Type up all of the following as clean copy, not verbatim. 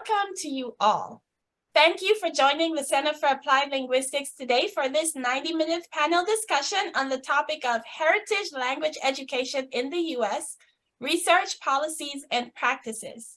Welcome to you all. Thank you for joining the Center for Applied Linguistics today for this 90-minute panel discussion on the topic of heritage language education in the U.S., research, policies, and practices.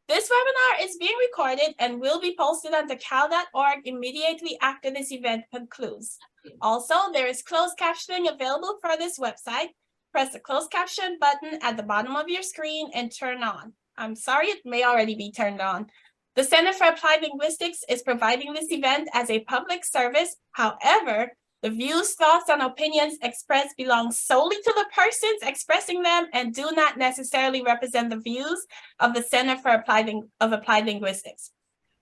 This webinar is being recorded and will be posted on cal.org immediately after this event concludes. Also, there is closed captioning available for this website. Press the closed caption button at the bottom of your screen and turn on. I'm sorry, it may already be turned on. The Center for Applied Linguistics is providing this event as a public service. However, the views, thoughts, and opinions expressed belong solely to the persons expressing them and do not necessarily represent the views of the Center for Applied Linguistics.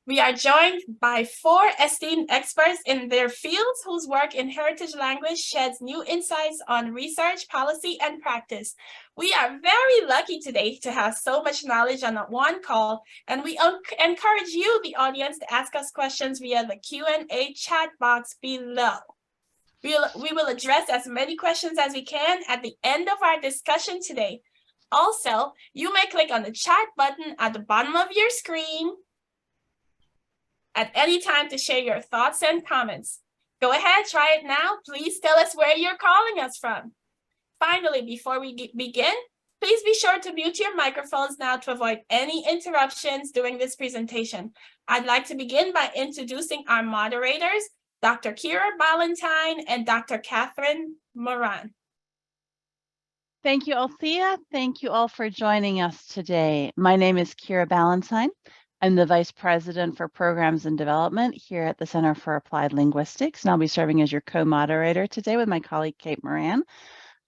We are joined by 4 esteemed experts in their fields whose work in heritage language sheds new insights on research, policy, and practice. We are very lucky today to have so much knowledge on one call, and we encourage you, the audience, to ask us questions via the Q&A chat box below. We will address as many questions as we can at the end of our discussion today. Also, you may click on the chat button at the bottom of your screen at any time to share your thoughts and comments. Go ahead, try it now. Please tell us where you're calling us from. Finally, before we begin, please be sure to mute your microphones now to avoid any interruptions during this presentation. I'd like to begin by introducing our moderators, Dr. Kira Ballantyne and Dr. Catherine Moran. Thank you, Althea. Thank you all for joining us today. My name is Kira Ballantyne. I'm the Vice President for Programs and Development here at the Center for Applied Linguistics, and I'll be serving as your co-moderator today with my colleague, Kate Moran.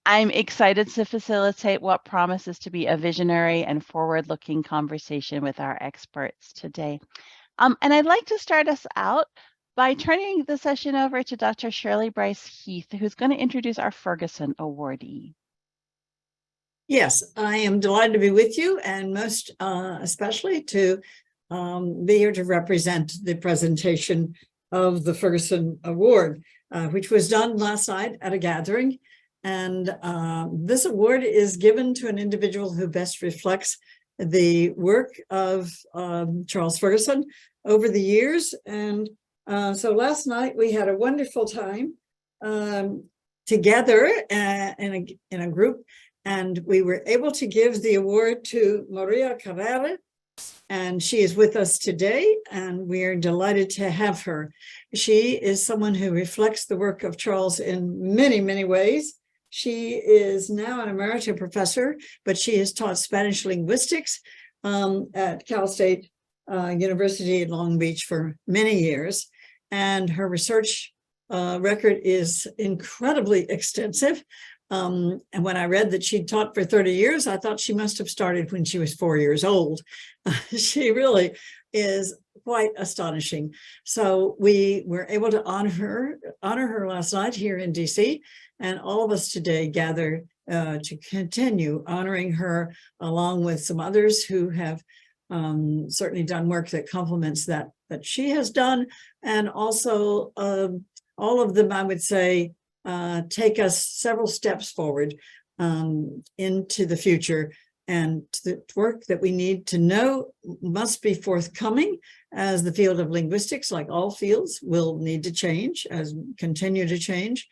I'm excited to facilitate what promises to be a visionary and forward-looking conversation with our experts today. And I'd like to start us out by turning the session over to Dr. Shirley Bryce Heath, who's going to introduce our Ferguson awardee. Yes, I am delighted to be with you, and most especially to be here to represent the presentation of the Ferguson Award, which was done last night at a gathering. And this award is given to an individual who best reflects the work of Charles Ferguson over the years. And so last night we had a wonderful time together in a group, and we were able to give the award to Maria Carrera. And she is with us today, and we are delighted to have her. She is someone who reflects the work of Charles in many, many ways. She is now an emerita professor, but she has taught Spanish linguistics at Cal State University in Long Beach for many years. And her research record is incredibly extensive. And when I read that she'd taught for 30 years, I thought she must have started when she was 4 years old. She really is quite astonishing. So we were able to honor her last night here in DC, and all of us today gather to continue honoring her, along with some others who have certainly done work that complements that she has done, and also all of them, I would say, take us several steps forward into the future, and the work that we need to know must be forthcoming, as the field of linguistics, like all fields, will need to change, continue to change.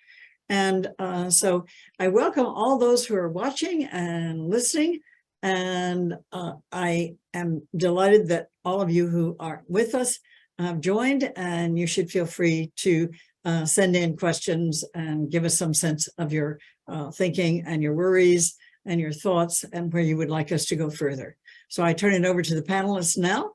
And so I welcome all those who are watching and listening, and I am delighted that all of you who are with us have joined, and you should feel free to send in questions and give us some sense of your thinking and your worries and your thoughts and where you would like us to go further. So I turn it over to the panelists now.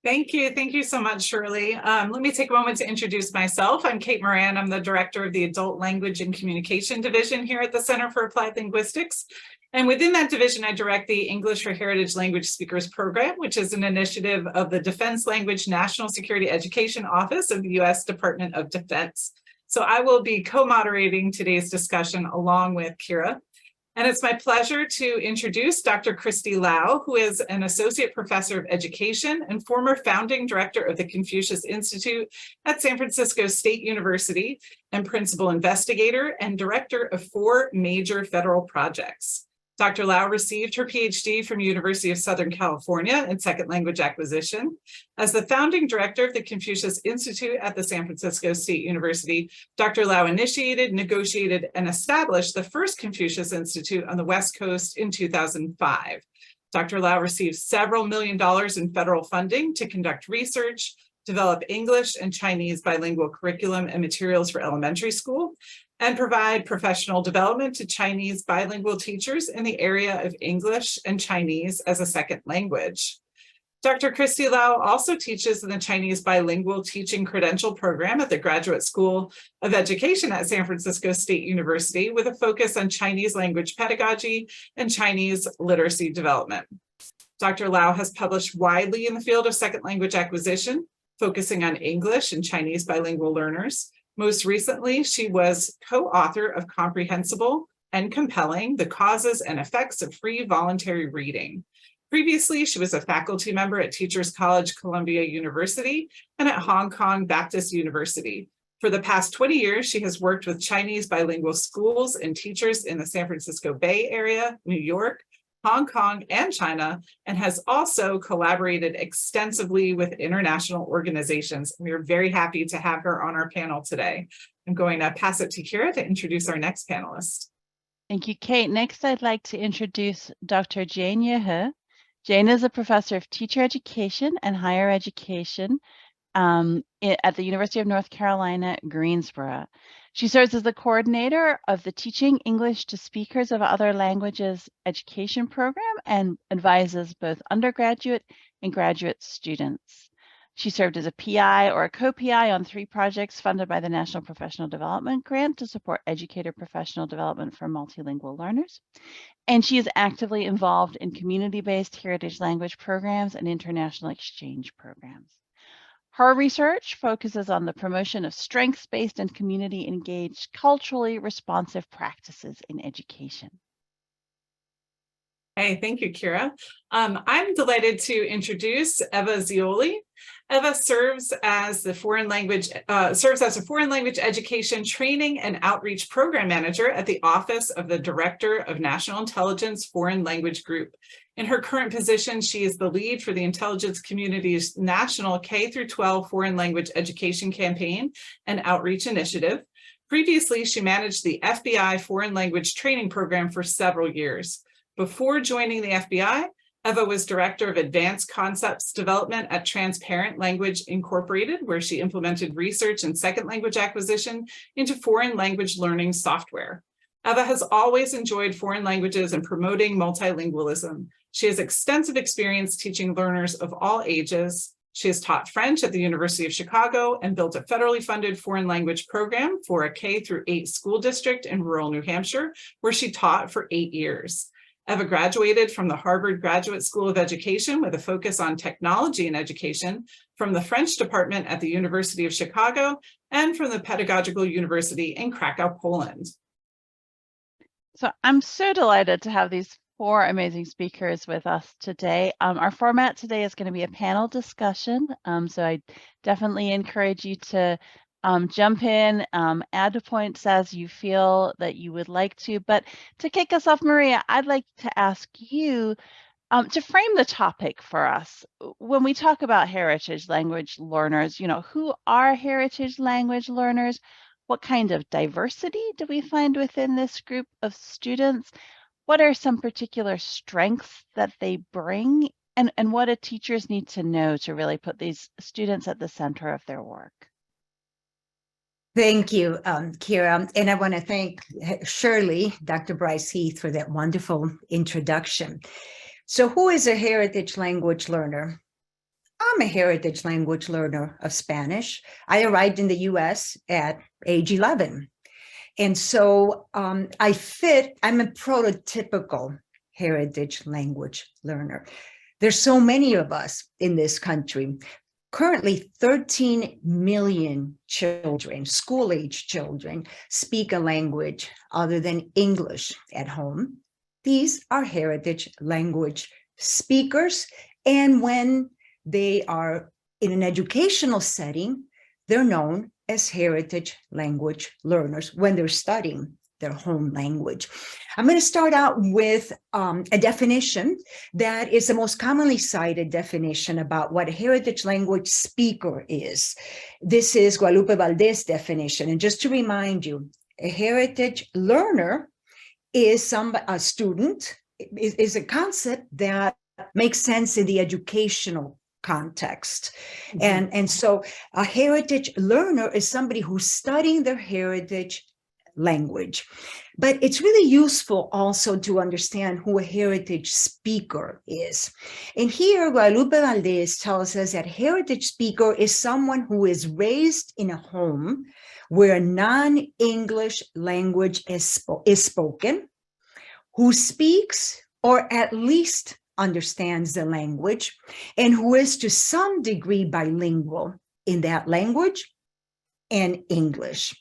Thank you. Thank you so much, Shirley. Let me take a moment to introduce myself. I'm Kate Moran. I'm the director of the Adult Language and Communication Division here at the Center for Applied Linguistics. And within that division, I direct the English for Heritage Language Speakers program, which is an initiative of the Defense Language National Security Education Office of the U.S. Department of Defense. So I will be co-moderating today's discussion along with Kira. And it's my pleasure to introduce Dr. Christy Lau, who is an associate professor of education and former founding director of the Confucius Institute at San Francisco State University, and principal investigator and director of 4 major federal projects. Dr. Lau received her PhD from University of Southern California in second language acquisition. As the founding director of the Confucius Institute at the San Francisco State University, Dr. Lau initiated, negotiated, and established the first Confucius Institute on the West Coast in 2005. Dr. Lau received several $1 million in federal funding to conduct research, develop English and Chinese bilingual curriculum and materials for elementary school, and provide professional development to Chinese bilingual teachers in the area of English and Chinese as a second language. Dr. Christy Lau also teaches in the Chinese Bilingual Teaching Credential Program at the Graduate School of Education at San Francisco State University with a focus on Chinese language pedagogy and Chinese literacy development. Dr. Lau has published widely in the field of second language acquisition, focusing on English and Chinese bilingual learners. Most recently, she was co-author of Comprehensible and Compelling: The Causes and Effects of Free Voluntary Reading. Previously, she was a faculty member at Teachers College Columbia University and at Hong Kong Baptist University. For the past 20 years, she has worked with Chinese bilingual schools and teachers in the San Francisco Bay Area, New York, Hong Kong, and China, and has also collaborated extensively with international organizations. We are very happy to have her on our panel today. I'm going to pass it to Kira to introduce our next panelist. Thank you, Kate. Next, I'd like to introduce Dr. Jane Yehe. Jane is a professor of teacher education and higher education at the University of North Carolina, Greensboro. She serves as the coordinator of the Teaching English to Speakers of Other Languages education program and advises both undergraduate and graduate students. She served as a PI or a co-PI on 3 projects funded by the National Professional Development Grant to support educator professional development for multilingual learners. And she is actively involved in community-based heritage language programs and international exchange programs. Her research focuses on the promotion of strengths-based and community-engaged, culturally responsive practices in education. Hey, thank you, Kira. I'm delighted to introduce Eva Zioli. Eva serves as a foreign language education training and outreach program manager at the Office of the Director of National Intelligence Foreign Language Group. In her current position, she is the lead for the intelligence community's national K-12 foreign language education campaign and outreach initiative. Previously, she managed the FBI foreign language training program for several years. Before joining the FBI, Eva was Director of Advanced Concepts Development at Transparent Language Incorporated, where she implemented research and second language acquisition into foreign language learning software. Eva has always enjoyed foreign languages and promoting multilingualism. She has extensive experience teaching learners of all ages. She has taught French at the University of Chicago and built a federally funded foreign language program for a K-8 school district in rural New Hampshire, where she taught for 8 years. Eva graduated from the Harvard Graduate School of Education with a focus on technology and education, from the French department at the University of Chicago, and from the Pedagogical University in Krakow, Poland. So I'm so delighted to have these 4 amazing speakers with us today. Our format today is going to be a panel discussion, so I definitely encourage you to jump in, add points as you feel that you would like to. But to kick us off, Maria, I'd like to ask you to frame the topic for us. When we talk about heritage language learners, who are heritage language learners? What kind of diversity do we find within this group of students? What are some particular strengths that they bring? And what do teachers need to know to really put these students at the center of their work? Thank you, Kira. And I want to thank Shirley, Dr. Bryce Heath, for that wonderful introduction. So who is a heritage language learner? I'm a heritage language learner of Spanish. I arrived in the US at age 11. And so I'm a prototypical heritage language learner. There's so many of us in this country. Currently, 13 million children, school-age children, speak a language other than English at home. These are heritage language speakers. And when they are in an educational setting, they're known as heritage language learners when they're studying their home language. I'm going to start out with a definition that is the most commonly cited definition about what a heritage language speaker is. This is Guadalupe Valdez's definition. And just to remind you, a heritage learner is a student, is a concept that makes sense in the educational context. And so a heritage learner is somebody who's studying their heritage language. But it's really useful also to understand who a heritage speaker is. And here, Guadalupe Valdez tells us that heritage speaker is someone who is raised in a home where non-English language is spoken, who speaks or at least understands the language, and who is to some degree bilingual in that language and English.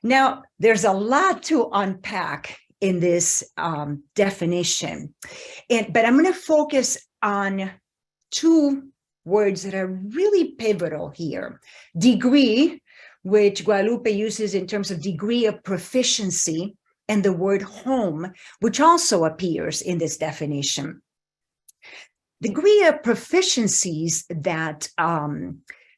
Now, there's a lot to unpack in this definition, but I'm going to focus on two words that are really pivotal here. Degree, which Guadalupe uses in terms of degree of proficiency, and the word home, which also appears in this definition. Degree of proficiencies that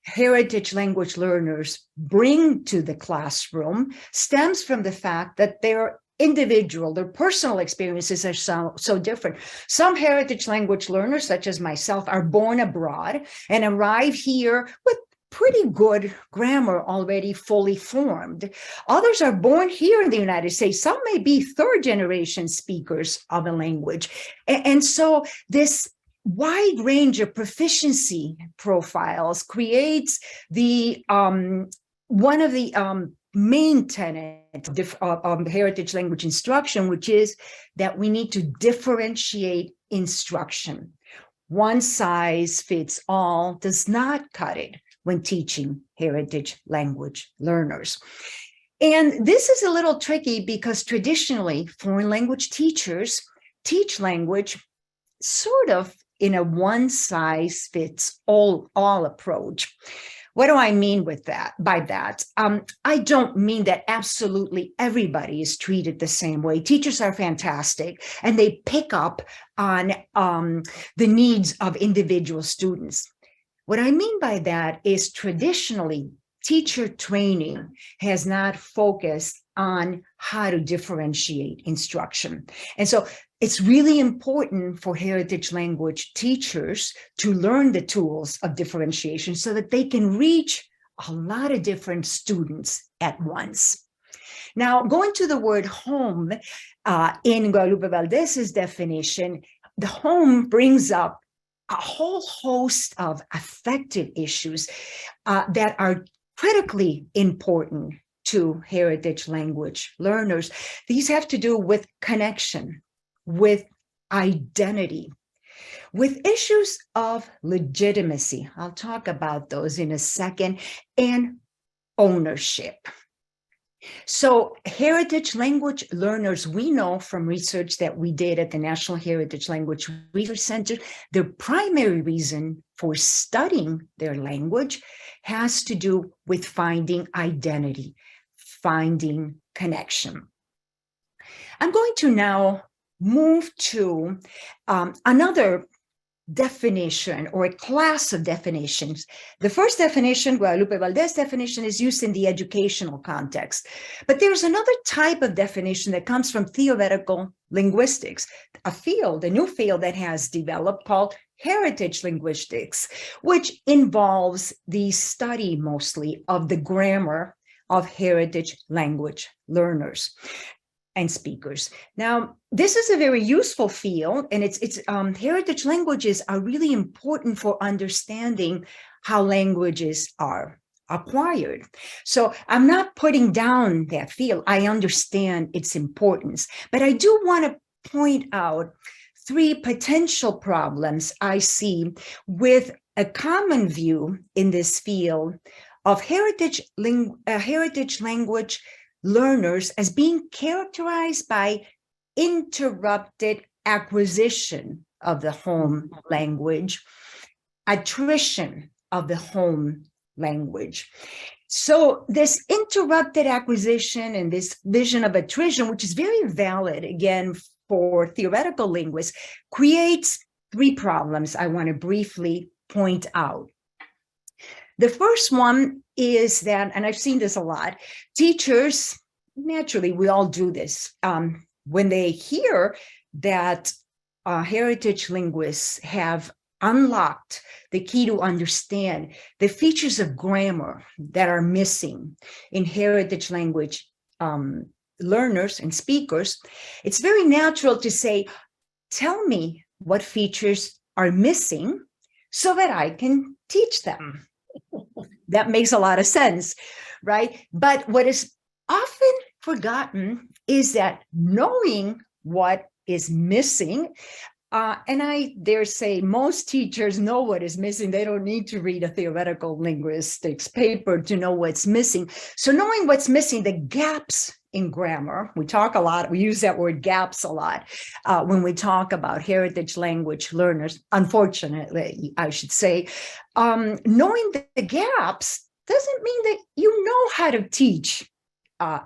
heritage language learners bring to the classroom stems from the fact that their individual, their personal experiences are so different. Some heritage language learners, such as myself, are born abroad and arrive here with pretty good grammar already fully formed. Others are born here in the United States. Some may be third generation speakers of a language. And so this wide range of proficiency profiles creates the one of the main tenets of heritage language instruction, which is that we need to differentiate instruction. One size fits all does not cut it when teaching heritage language learners. And this is a little tricky because traditionally foreign language teachers teach language sort of in a one size fits all approach. What do I mean by that? I don't mean that absolutely everybody is treated the same way. Teachers are fantastic and they pick up on the needs of individual students. What I mean by that is traditionally teacher training has not focused on how to differentiate instruction. And so it's really important for heritage language teachers to learn the tools of differentiation so that they can reach a lot of different students at once. Now, going to the word home, in Guadalupe Valdez's definition, the home brings up a whole host of affective issues that are critically important to heritage language learners. These have to do with connection, with identity, with issues of legitimacy. I'll talk about those in a second, and ownership. So heritage language learners, we know from research that we did at the National Heritage Language Research Center, their primary reason for studying their language has to do with finding identity, finding connection. I'm going to now move to another definition or a class of definitions. The first definition, Guadalupe Valdez definition, is used in the educational context. But there's another type of definition that comes from theoretical linguistics, a new field that has developed called heritage linguistics, which involves the study mostly of the grammar of heritage language learners and speakers. Now, this is a very useful field, and heritage languages are really important for understanding how languages are acquired. So I'm not putting down that field. I understand its importance, but I do want to point out three potential problems I see with a common view in this field of heritage language learners as being characterized by interrupted acquisition of the home language, attrition of the home language. So this interrupted acquisition and this vision of attrition, which is very valid, again, for theoretical linguists, creates three problems I want to briefly point out. The first one is that, and I've seen this a lot, teachers, naturally, we all do this, when they hear that heritage linguists have unlocked the key to understand the features of grammar that are missing in heritage language learners and speakers, it's very natural to say, tell me what features are missing so that I can teach them. That makes a lot of sense, right? But what is often forgotten is that knowing what is missing, and I dare say most teachers know what is missing. They don't need to read a theoretical linguistics paper to know what's missing. So knowing what's missing, the gaps in grammar, we talk a lot, we use that word gaps a lot when we talk about heritage language learners, unfortunately, I should say. Knowing the gaps doesn't mean that you know how to teach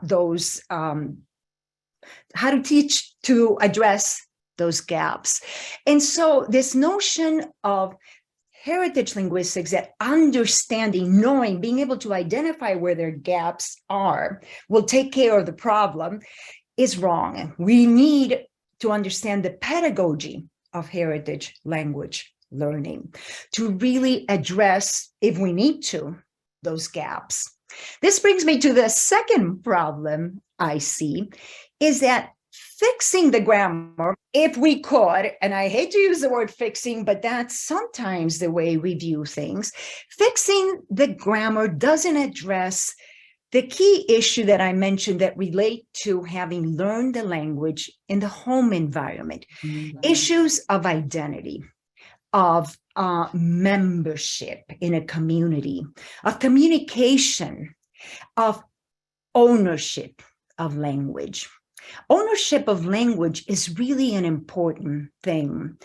those, how to teach to address those gaps. And so this notion of heritage linguistics, that understanding, knowing, being able to identify where their gaps are will take care of the problem, is wrong. We need to understand the pedagogy of heritage language learning to really address, if we need to, those gaps. This brings me to the second problem I see, is that fixing the grammar, if we could, and I hate to use the word fixing, but that's sometimes the way we view things, fixing the grammar doesn't address the key issue that I mentioned that relate to having learned the language in the home environment. Issues of identity, of membership in a community, of communication, of ownership of language. Ownership of language is really an important thing.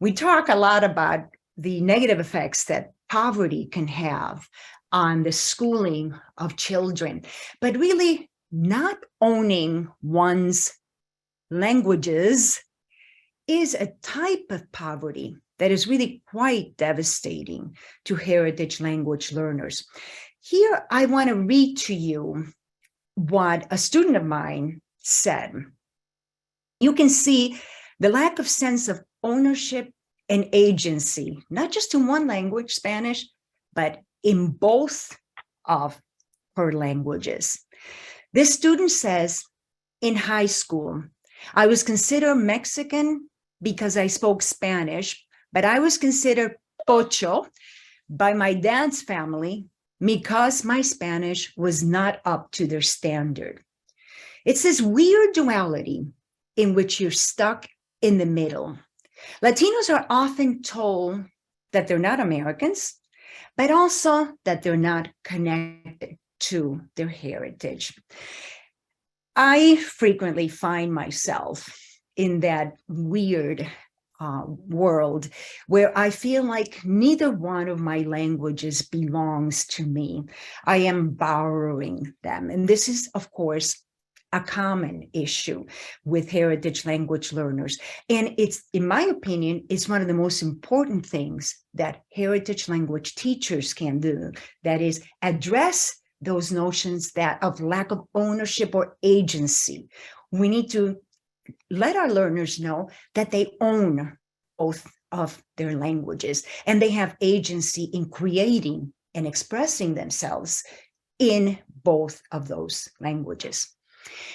We talk a lot about the negative effects that poverty can have on the schooling of children, but really not owning one's languages is a type of poverty that is really quite devastating to heritage language learners. Here, I want to read to you what a student of mine said. You can see the lack of sense of ownership and agency, not just in one language, Spanish, but in both of her languages. This student says, in high school, I was considered Mexican because I spoke Spanish, but I was considered pocho by my dad's family because my Spanish was not up to their standard. It's this weird duality in which you're stuck in the middle. Latinos are often told that they're not Americans, but also that they're not connected to their heritage. I frequently find myself in that weird world where I feel like neither one of my languages belongs to me. I am borrowing them. And this is, of course, a common issue with heritage language learners. And it's, in my opinion, it's one of the most important things that heritage language teachers can do. That is, address those notions that of lack of ownership or agency. We need to let our learners know that they own both of their languages and they have agency in creating and expressing themselves in both of those languages.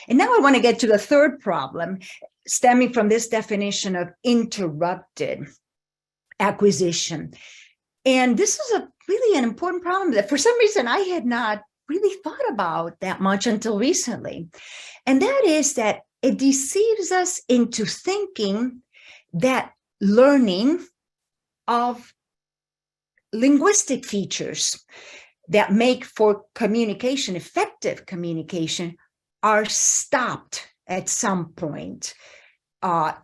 And now I want to get to the third problem stemming from this definition of interrupted acquisition. And this is really an important problem that for some reason I had not really thought about that much until recently. And that is that it deceives us into thinking that learning of linguistic features that make for communication, effective communication, are stopped at some point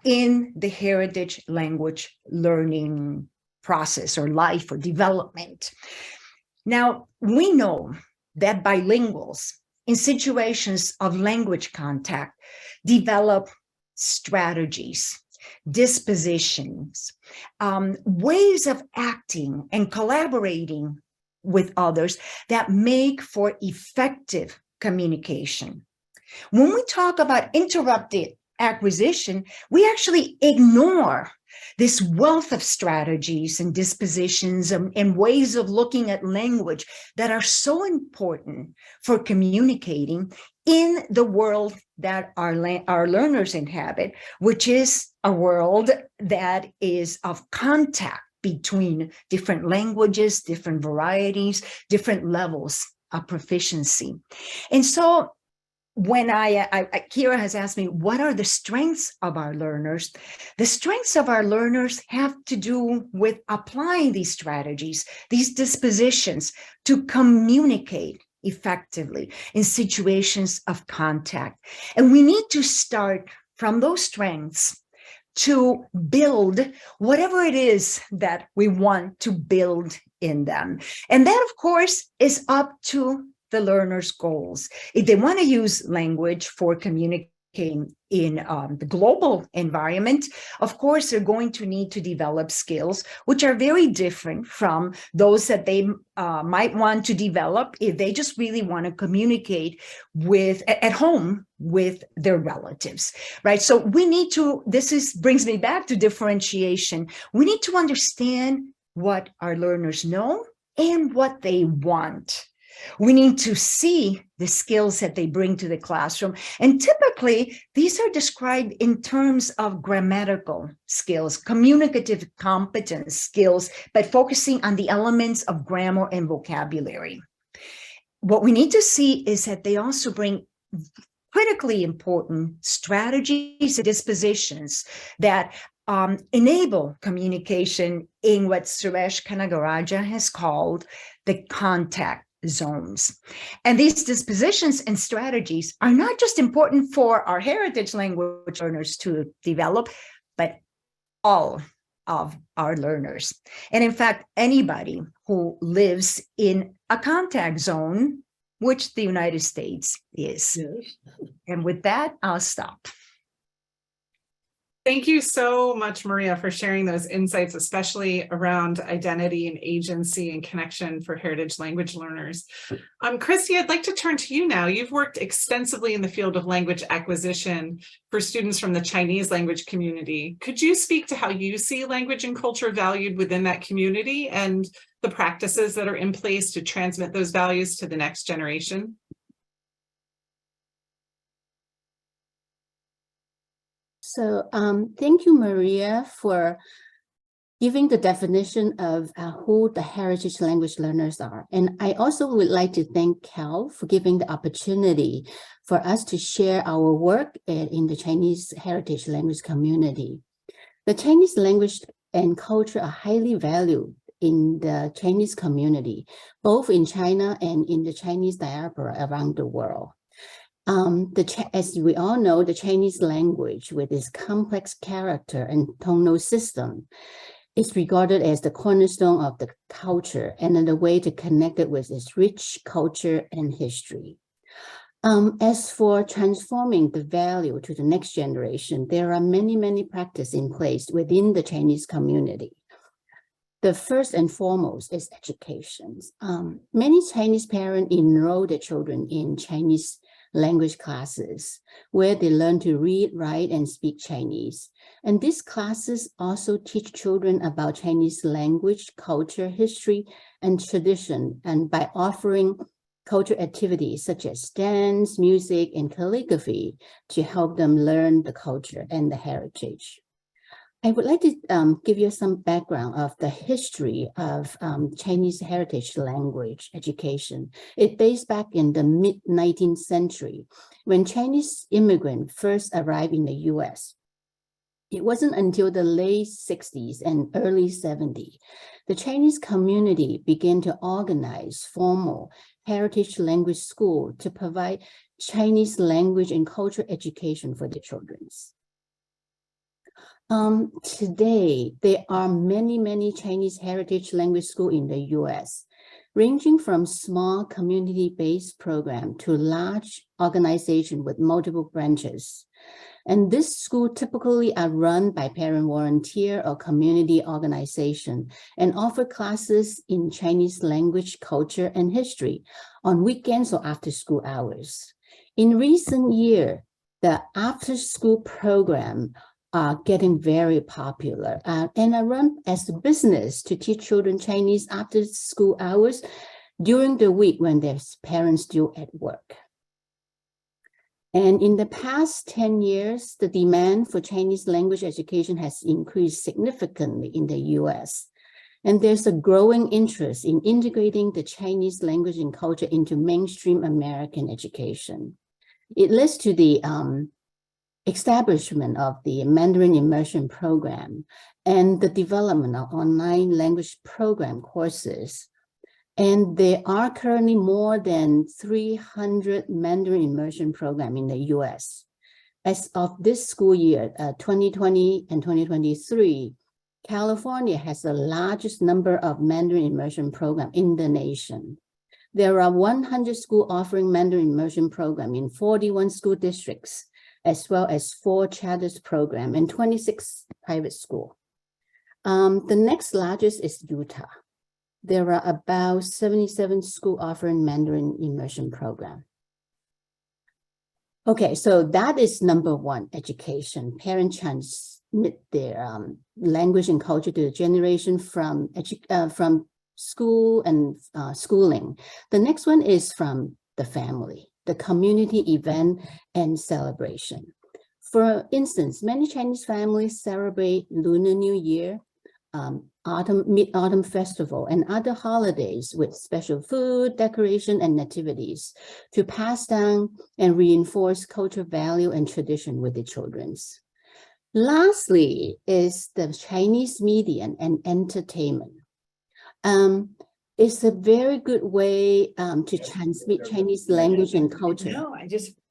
in the heritage language learning process or life or development. Now, we know that bilinguals in situations of language contact develop strategies, dispositions, ways of acting and collaborating with others that make for effective communication. When we talk about interrupted acquisition, we actually ignore this wealth of strategies and dispositions and ways of looking at language that are so important for communicating in the world that our learners inhabit, which is a world that is of contact between different languages, different varieties, different levels of proficiency. And so when Kira has asked me, what are the strengths of our learners? The strengths of our learners have to do with applying these strategies, these dispositions to communicate effectively in situations of contact. And we need to start from those strengths to build whatever it is that we want to build in them. And that, of course, is up to the learner's goals. If they want to use language for communicating in the global environment, of course, they're going to need to develop skills which are very different from those that they might want to develop if they just really want to communicate with at home with their relatives, right? So we need to, brings me back to differentiation. We need to understand what our learners know and what they want. We need to see the skills that they bring to the classroom. And typically, these are described in terms of grammatical skills, communicative competence skills, but focusing on the elements of grammar and vocabulary. What we need to see is that they also bring critically important strategies and dispositions that enable communication in what Suresh Kanagaraja has called the contact zones. And these dispositions and strategies are not just important for our heritage language learners to develop, but all of our learners. And in fact, anybody who lives in a contact zone, which the United States is. Yes. And with that, I'll stop. Thank you so much, Maria, for sharing those insights, especially around identity and agency and connection for heritage language learners. Christy, I'd like to turn to you now. You've worked extensively in the field of language acquisition for students from the Chinese language community. Could you speak to how you see language and culture valued within that community and the practices that are in place to transmit those values to the next generation? So thank you, Maria, for giving the definition of who the heritage language learners are. And I also would like to thank Cal for giving the opportunity for us to share our work in the Chinese heritage language community. The Chinese language and culture are highly valued in the Chinese community, both in China and in the Chinese diaspora around the world. As we all know, the Chinese language with its complex character and tonal system is regarded as the cornerstone of the culture and the way to connect it with its rich culture and history. As for transforming the value to the next generation, there are many practices in place within the Chinese community. The first and foremost is education. Many Chinese parents enroll their children in Chinese language classes where they learn to read, write, and speak Chinese. And these classes also teach children about Chinese language, culture, history, and tradition, and by offering cultural activities such as dance, music, and calligraphy to help them learn the culture and the heritage. I would like to give you some background of the history of Chinese heritage language education. It dates back in the mid-19th century when Chinese immigrants first arrived in the US. It wasn't until the late 60s and early 70s, the Chinese community began to organize formal heritage language school to provide Chinese language and culture education for their children. Today, there are many Chinese heritage language schools in the US. ranging from small community-based program to large organization with multiple branches. And this school typically are run by parent volunteer or community organization and offer classes in Chinese language, culture, and history on weekends or after school hours. In recent years, the after school program are getting very popular and are run as a business to teach children Chinese after school hours during the week when their parents still at work. And in the past 10 years, the demand for Chinese language education has increased significantly in the US. And there's a growing interest in integrating the Chinese language and culture into mainstream American education. It leads to the establishment of the Mandarin Immersion Program and the development of online language program courses. And there are currently more than 300 Mandarin Immersion Programs in the US. As of this school year, 2020 and 2023, California has the largest number of Mandarin Immersion Programs in the nation. There are 100 schools offering Mandarin Immersion Program in 41 school districts, as well as 4 charter programs and 26 private schools. The next largest is Utah. There are about 77 schools offering Mandarin Immersion Program. Okay, so that is number one, education. Parents transmit their language and culture to the generation from school and schooling. The next one is from the family, the community event and celebration. For instance, many Chinese families celebrate Lunar New Year, Mid-Autumn Festival, and other holidays with special food, decoration, and nativities to pass down and reinforce cultural value and tradition with the children. Lastly is the Chinese media and entertainment. It's a very good way to transmit Chinese language and culture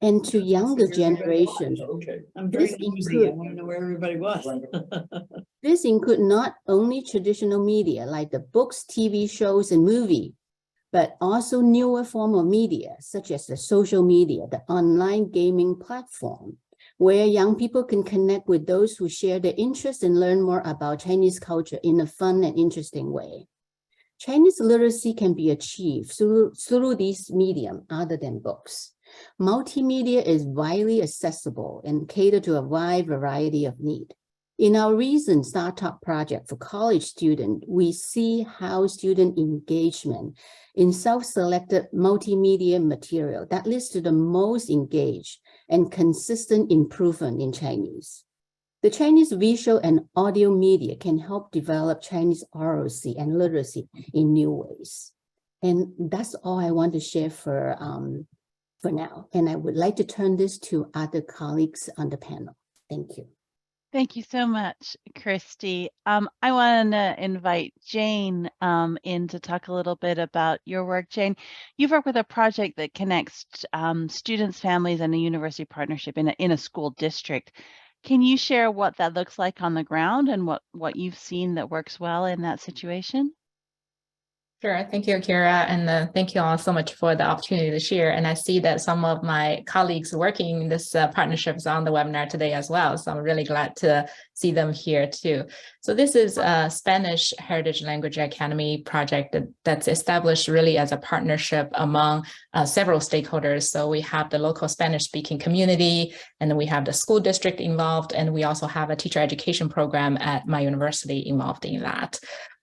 and to younger generations. I'm very nosy. I want to know where everybody was. This includes not only traditional media like the books, TV shows, and movie, but also newer form of media, such as the social media, the online gaming platform, where young people can connect with those who share their interests and learn more about Chinese culture in a fun and interesting way. Chinese literacy can be achieved through these medium other than books. Multimedia is widely accessible and cater to a wide variety of needs. In our recent startup project for college students, we see how student engagement in self-selected multimedia material that leads to the most engaged and consistent improvement in Chinese. The Chinese visual and audio media can help develop Chinese oracy and literacy in new ways. And that's all I want to share for now. And I would like to turn this to other colleagues on the panel. Thank you. Thank you so much, Christy. I want to invite Jane in to talk a little bit about your work. Jane, you've worked with a project that connects students, families, and a university partnership in a school district. Can you share what that looks like on the ground and what you've seen that works well in that situation? Sure. Thank you, Kira. And thank you all so much for the opportunity to share. And I see that some of my colleagues working in this partnership is on the webinar today as well. So I'm really glad to see them here too. So this is a Spanish Heritage Language Academy project that's established really as a partnership among several stakeholders. So we have the local Spanish speaking community, and then we have the school district involved, and we also have a teacher education program at my university involved in that.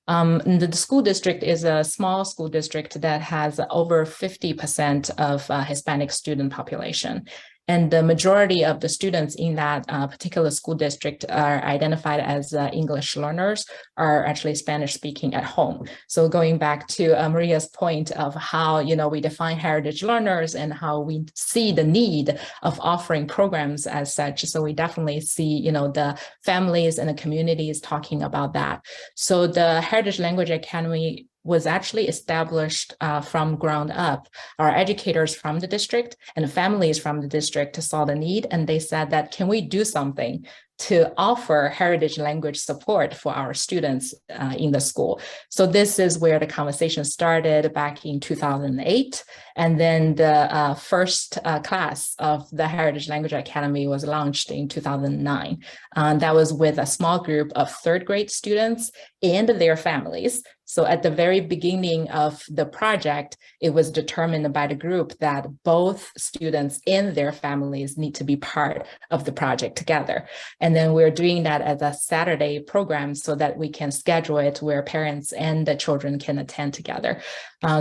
The school district is a small school district that has over 50% of Hispanic student population. And the majority of the students in that particular school district are identified as English learners, are actually Spanish speaking at home. So going back to Maria's point of how, we define heritage learners and how we see the need of offering programs as such. So we definitely see, the families and the communities talking about that. So the Heritage Language Academy was actually established from ground up. Our educators from the district and families from the district saw the need, and they said that, can we do something to offer heritage language support for our students in the school. So this is where the conversation started back in 2008. And then the first class of the Heritage Language Academy was launched in 2009. That was with a small group of third grade students and their families. So at the very beginning of the project, it was determined by the group that both students and their families need to be part of the project together. And then we're doing that as a Saturday program so that we can schedule it where parents and the children can attend together.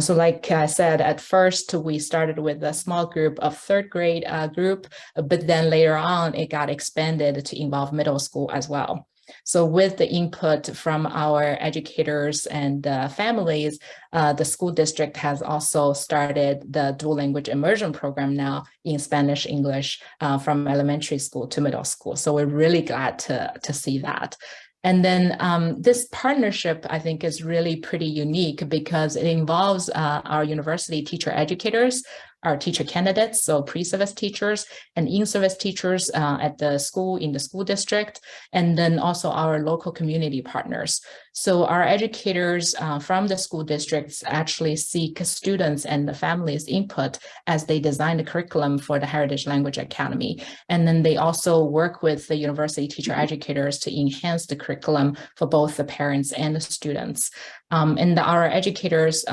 So like I said, at first we started with a small group of third grade group, but then later on it got expanded to involve middle school as well. So with the input from our educators and families, the school district has also started the dual language immersion program now in Spanish, English from elementary school to middle school. So we're really glad to see that. And then this partnership, I think, is really pretty unique because it involves our university teacher educators, our teacher candidates, so pre-service teachers and in-service teachers at the school, in the school district, and then also our local community partners. So our educators from the school districts actually seek students and the families' input as they design the curriculum for the Heritage Language Academy. And then they also work with the university teacher educators to enhance the curriculum for both the parents and the students. And our educators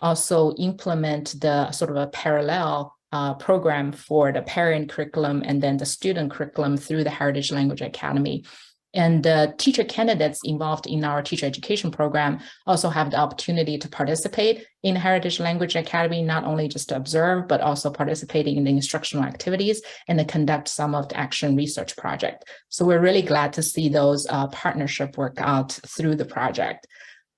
also implement the sort of a parallel program for the parent curriculum and then the student curriculum through the Heritage Language Academy. And the teacher candidates involved in our teacher education program also have the opportunity to participate in Heritage Language Academy, not only just to observe, but also participating in the instructional activities and to conduct some of the action research project. So we're really glad to see those partnership work out through the project.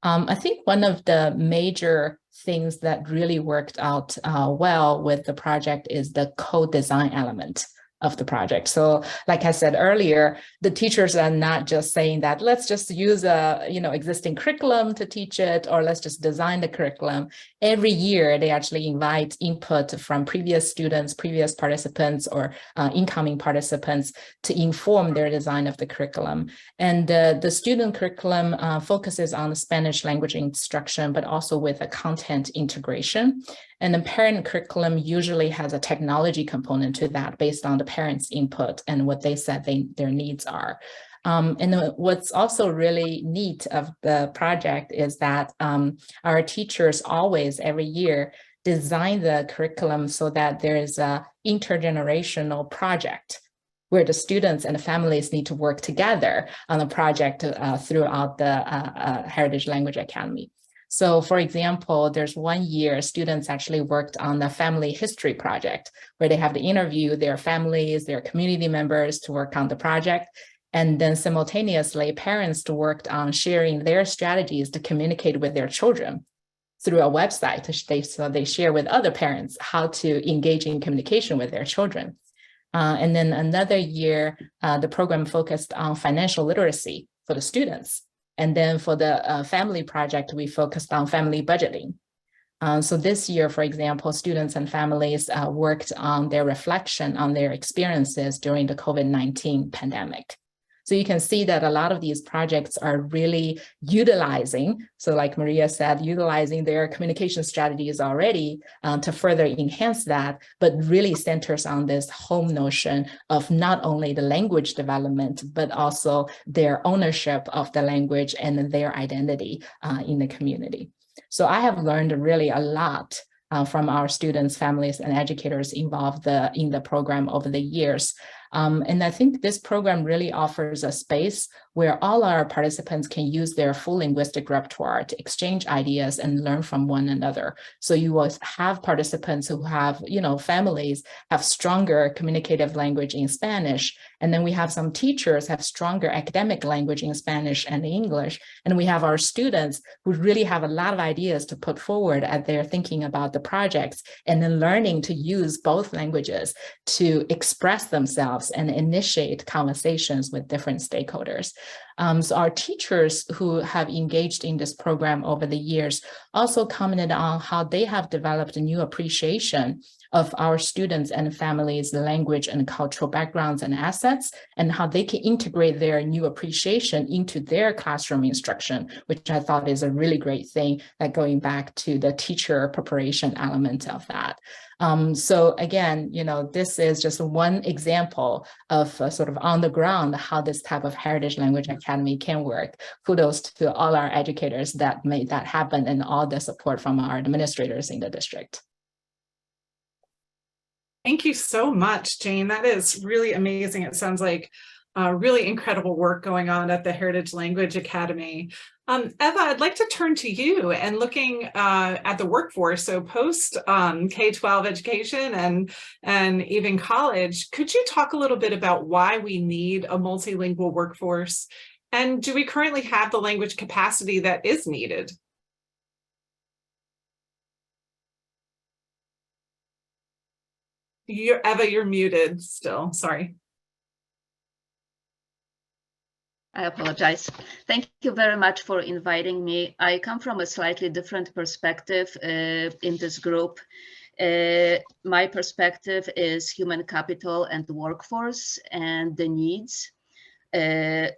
I think one of the major things that really worked out well with the project is the co-design element of the project. So like I said earlier, the teachers are not just saying that let's just use a existing curriculum to teach it, or let's just design the curriculum. Every year they actually invite input from previous students, previous participants, or incoming participants to inform their design of the curriculum. And the student curriculum focuses on the Spanish language instruction, but also with a content integration. And the parent curriculum usually has a technology component to that based on the parents' input and what they said their needs are. And what's also really neat of the project is that our teachers always, every year, design the curriculum so that there is an intergenerational project where the students and the families need to work together on a project throughout the Heritage Language Academy. So for example, there's one year students actually worked on the family history project where they have to interview their families, their community members to work on the project. And then simultaneously, parents worked on sharing their strategies to communicate with their children through a website. So they share with other parents how to engage in communication with their children. And then another year, the program focused on financial literacy for the students. And then for the family project, we focused on family budgeting. So this year, for example, students and families worked on their reflection on their experiences during the COVID-19 pandemic. So you can see that a lot of these projects are really utilizing, so like Maria said, utilizing their communication strategies already to further enhance that, but really centers on this home notion of not only the language development, but also their ownership of the language and their identity in the community. So I have learned really a lot from our students, families, and educators involved in the program over the years. And I think this program really offers a space where all our participants can use their full linguistic repertoire to exchange ideas and learn from one another. So you will have participants who have, families have stronger communicative language in Spanish. And then we have some teachers have stronger academic language in Spanish and English. And we have our students who really have a lot of ideas to put forward as they're thinking about the projects and then learning to use both languages to express themselves and initiate conversations with different stakeholders. So our teachers who have engaged in this program over the years also commented on how they have developed a new appreciation of our students and families' language and cultural backgrounds and assets, and how they can integrate their new appreciation into their classroom instruction, which I thought is a really great thing, that going back to the teacher preparation element of that. So again, this is just one example of sort of on the ground how this type of Heritage Language Academy can work. Kudos to all our educators that made that happen and all the support from our administrators in the district. Thank you so much, Jane. That is really amazing. It sounds like really incredible work going on at the Heritage Language Academy. Eva, I'd like to turn to you and looking at the workforce, so post K-12 education and even college. Could you talk a little bit about why we need a multilingual workforce? And do we currently have the language capacity that is needed? Eva, you're muted still, sorry. I apologize. Thank you very much for inviting me. I come from a slightly different perspective in this group. My perspective is human capital and the workforce and the needs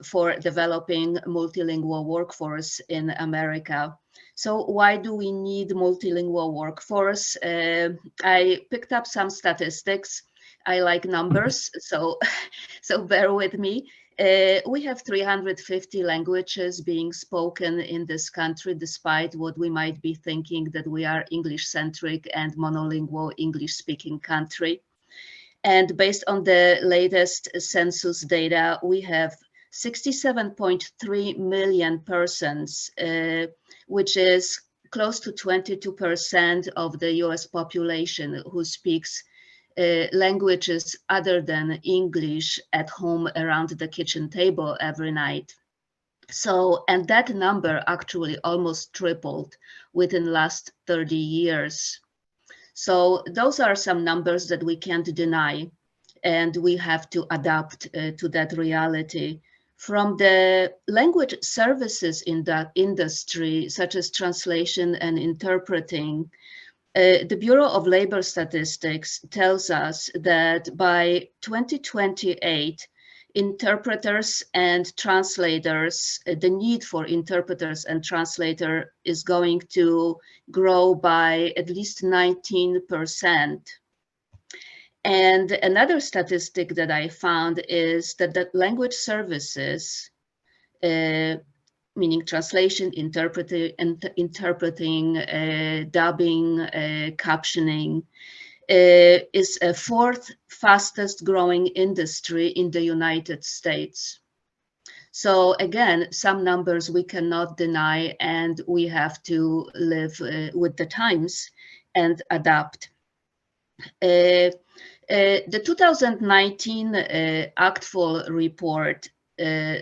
for developing multilingual workforce in America. So why do we need multilingual workforce? I picked up some statistics. I like numbers, so bear with me. We have 350 languages being spoken in this country, despite what we might be thinking that we are English-centric and monolingual English-speaking country. And based on the latest census data, we have 67.3 million persons, which is close to 22% of the US population who speaks languages other than English at home around the kitchen table every night. So, and that number actually almost tripled within the last 30 years. So those are some numbers that we can't deny, and we have to adapt to that reality. From the language services in that industry, such as translation and interpreting, the Bureau of Labor Statistics tells us that by 2028, interpreters and translators, the need for interpreters and translators is going to grow by at least 19%. And another statistic that I found is that the language services, meaning translation, interpreting, dubbing, captioning, is a fourth fastest growing industry in the United States. So again, some numbers we cannot deny, and we have to live with the times and adapt. The 2019 ACTFL report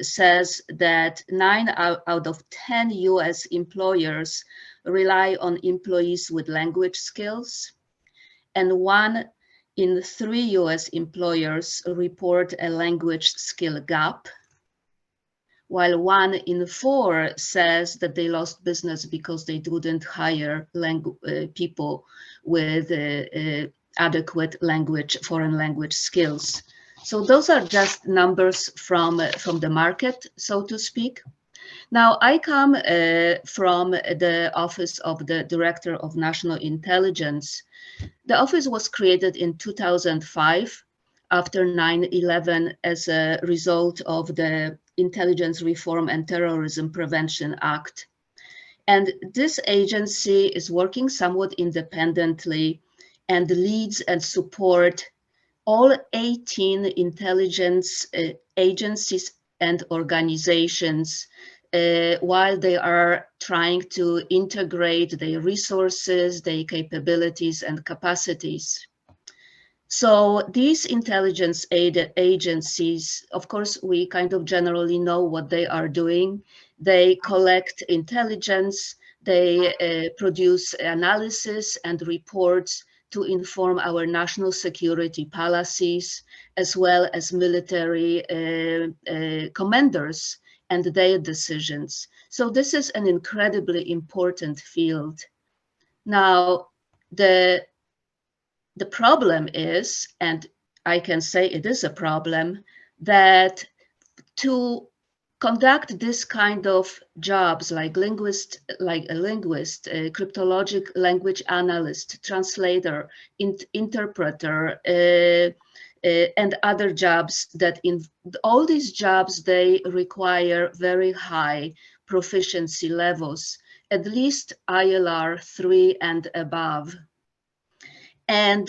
says that 9 out of 10 US employers rely on employees with language skills, and 1 in 3 US employers report a language skill gap, while 1 in 4 says that they lost business because they didn't hire people with adequate foreign language skills. So those are just numbers from the market, so to speak. Now, I come from the Office of the Director of National Intelligence. The office was created in 2005 after 9/11 as a result of the Intelligence Reform and Terrorism Prevention Act. And this agency is working somewhat independently and leads and support all 18 intelligence agencies and organizations while they are trying to integrate their resources, their capabilities and capacities. So these intelligence agencies, of course, we kind of generally know what they are doing. They collect intelligence, they produce analysis and reports to inform our national security policies, as well as military commanders and their decisions. So this is an incredibly important field. Now, the problem is, and I can say it is a problem, that to conduct this kind of jobs like a linguist, cryptologic language analyst, translator, interpreter, and other jobs, that in all these jobs, they require very high proficiency levels, at least ILR 3 and above. And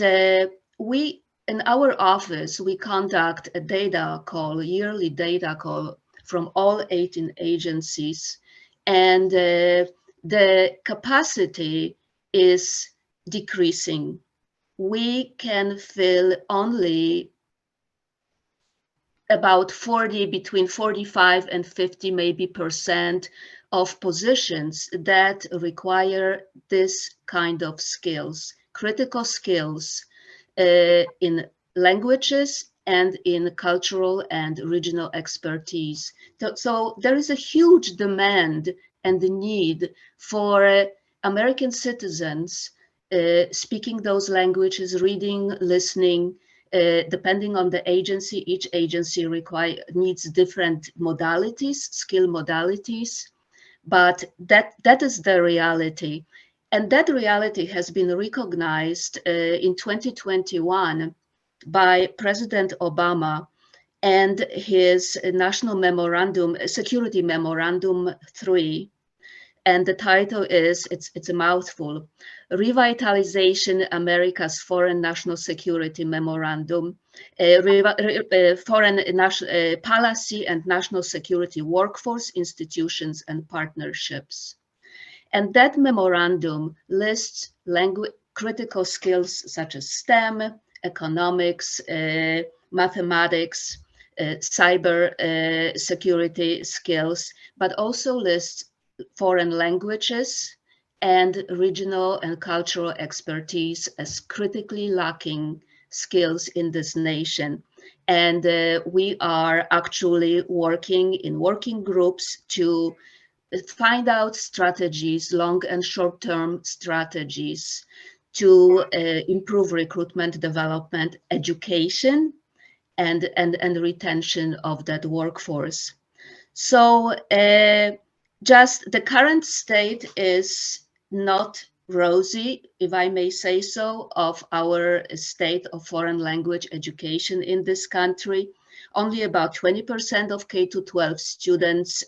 we, in our office, we conduct a data call, yearly data call from all 18 agencies. And the capacity is decreasing. We can fill only about 40, between 45 and 50 maybe % of positions that require this kind of skills, critical skills in languages and in cultural and regional expertise. So there is a huge demand and the need for American citizens speaking those languages, reading, listening, depending on the agency. Each agency needs different modalities, skill modalities, but that is the reality. And that reality has been recognized in 2021 by President Obama and his National Memorandum, Security Memorandum 3. And the title is, it's a mouthful, Revitalization America's Foreign National Security Memorandum, Foreign Policy and National Security Workforce, Institutions and Partnerships. And that memorandum lists critical skills such as STEM, economics, mathematics, cyber security skills, but also lists foreign languages and regional and cultural expertise as critically lacking skills in this nation. And we are actually working in working groups to find out strategies, long and short-term strategies to improve recruitment, development, education, and retention of that workforce. So just the current state is not rosy, if I may say so, of our state of foreign language education in this country. Only about 20% of K-12 students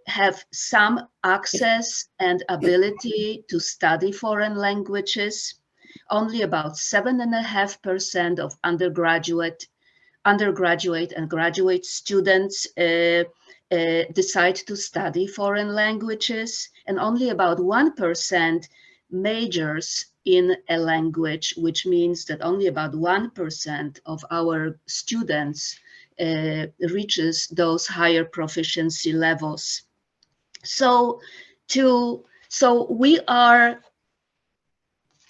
have some access and ability to study foreign languages. Only about 7.5% of undergraduate and graduate students decide to study foreign languages, and only about 1% majors in a language, which means that only about 1% of our students reaches those higher proficiency levels. So we are,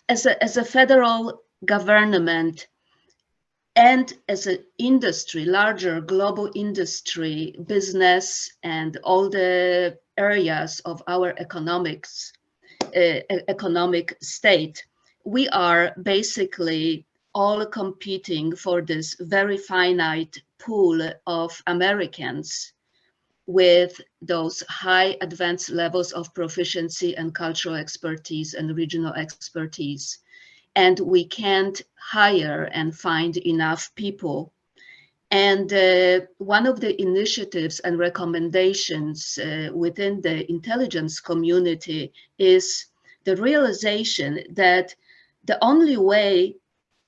as a federal government and as an industry, larger global industry, business, and all the areas of our economic state, we are basically all competing for this very finite pool of Americans with those high advanced levels of proficiency and cultural expertise and regional expertise. And we can't hire and find enough people. And one of the initiatives and recommendations within the intelligence community is the realization that the only way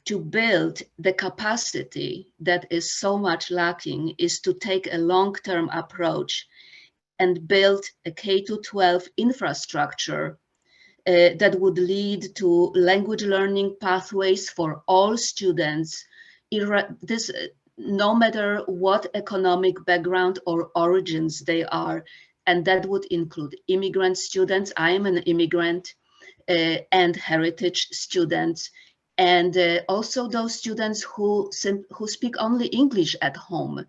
to build the capacity that is so much lacking is to take a long-term approach and build a K-12 infrastructure that would lead to language learning pathways for all students, no matter what economic background or origins they are. And that would include immigrant students. I am an immigrant, and heritage students, and also those students who speak only English at home,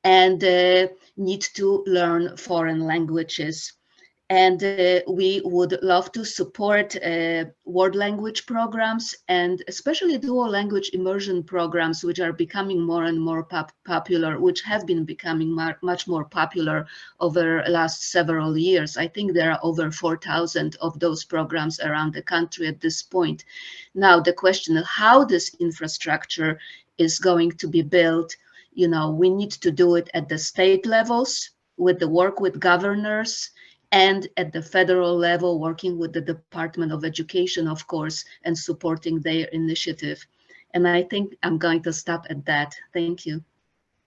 and need to learn foreign languages. And we would love to support world language programs, and especially dual language immersion programs, which are becoming more and more popular, which have been becoming much more popular over the last several years. I think there are over 4,000 of those programs around the country at this point. Now, the question of how this infrastructure is going to be built, you know, we need to do it at the state levels with the work with governors, and at the federal level, working with the Department of Education, of course, and supporting their initiative. And I think I'm going to stop at that. Thank you.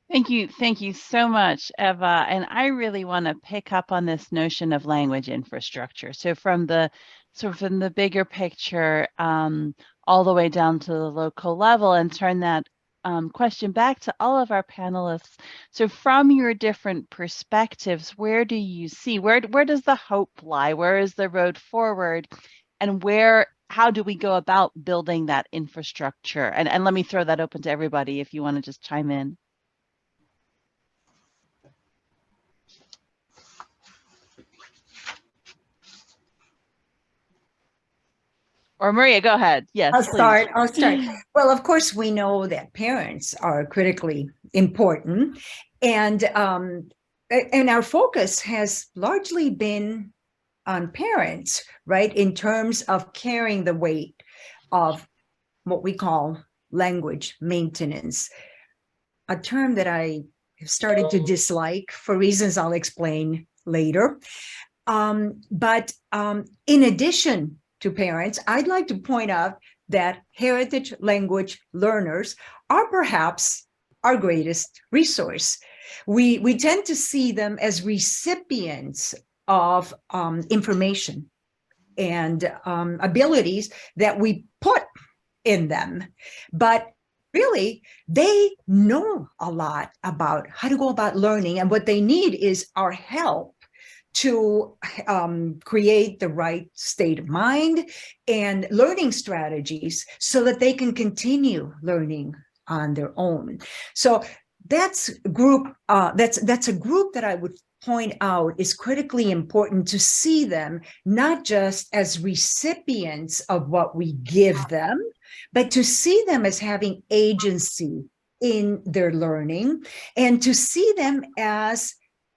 Thank you. Thank you so much, Eva. And I really want to pick up on this notion of language infrastructure. So from the bigger picture, all the way down to the local level, and turn that question back to all of our panelists. So from your different perspectives, where do you see, where does the hope lie? Where is the road forward? And how do we go about building that infrastructure? And let me throw that open to everybody if you want to just chime in. Or Maria, go ahead. Yes, I'll please. start. Well, of course, we know that parents are critically important, and our focus has largely been on parents, right, in terms of carrying the weight of what we call language maintenance, a term that I have started to dislike for reasons I'll explain later. But in addition to parents, I'd like to point out that heritage language learners are perhaps our greatest resource. We tend to see them as recipients of information and abilities that we put in them, but really they know a lot about how to go about learning, and what they need is our help to create the right state of mind and learning strategies so that they can continue learning on their own. So that's a group that I would point out is critically important, to see them not just as recipients of what we give them, but to see them as having agency in their learning, and to see them as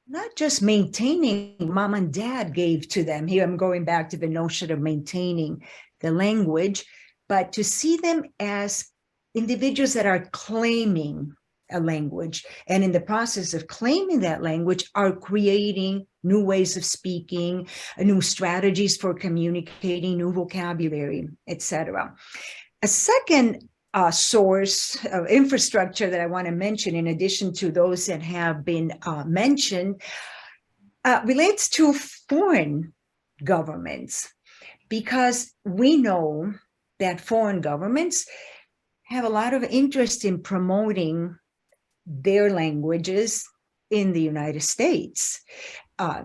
not just maintaining mom and dad gave to them. Here I'm going back to the notion of maintaining the language, but to see them as individuals that are claiming a language, and in the process of claiming that language are creating new ways of speaking, new strategies for communicating, new vocabulary, etc. A second source of infrastructure that I want to mention, in addition to those that have been mentioned, relates to foreign governments, because we know that foreign governments have a lot of interest in promoting their languages in the United States.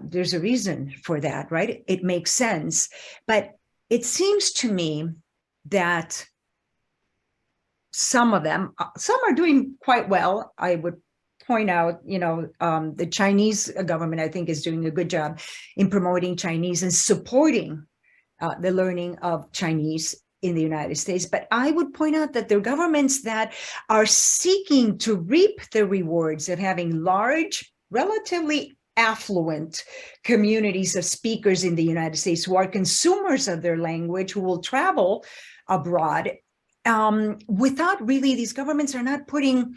There's a reason for that, right? It makes sense. But it seems to me that some are doing quite well. I would point out, the Chinese government, I think, is doing a good job in promoting Chinese and supporting the learning of Chinese in the United States. But I would point out that there are governments that are seeking to reap the rewards of having large, relatively affluent communities of speakers in the United States who are consumers of their language, who will travel abroad. Without really, these governments are not putting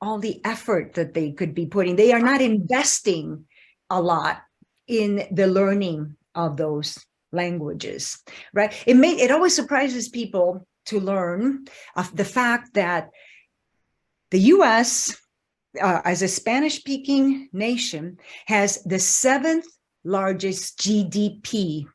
all the effort that they could be putting. They are not investing a lot in the learning of those languages, right? It always surprises people to learn of the fact that the US, as a Spanish-speaking nation, has the 7th largest GDP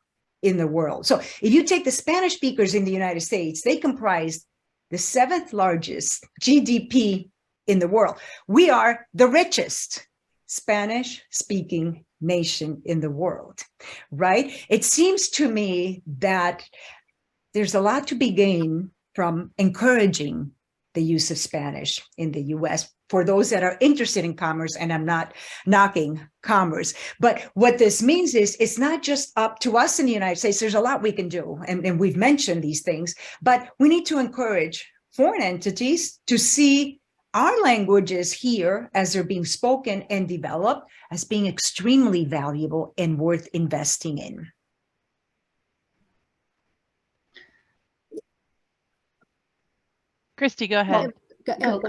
in the world. So if you take the Spanish speakers in the United States, they comprise the 7th largest GDP in the world. We are the richest Spanish-speaking nation in the world, right? It seems to me that there's a lot to be gained from encouraging the use of Spanish in the US for those that are interested in commerce, and I'm not knocking commerce. But what this means is it's not just up to us in the United States. There's a lot we can do, and we've mentioned these things, but we need to encourage foreign entities to see our languages here as they're being spoken and developed as being extremely valuable and worth investing in. Christy, go ahead. Go, ahead.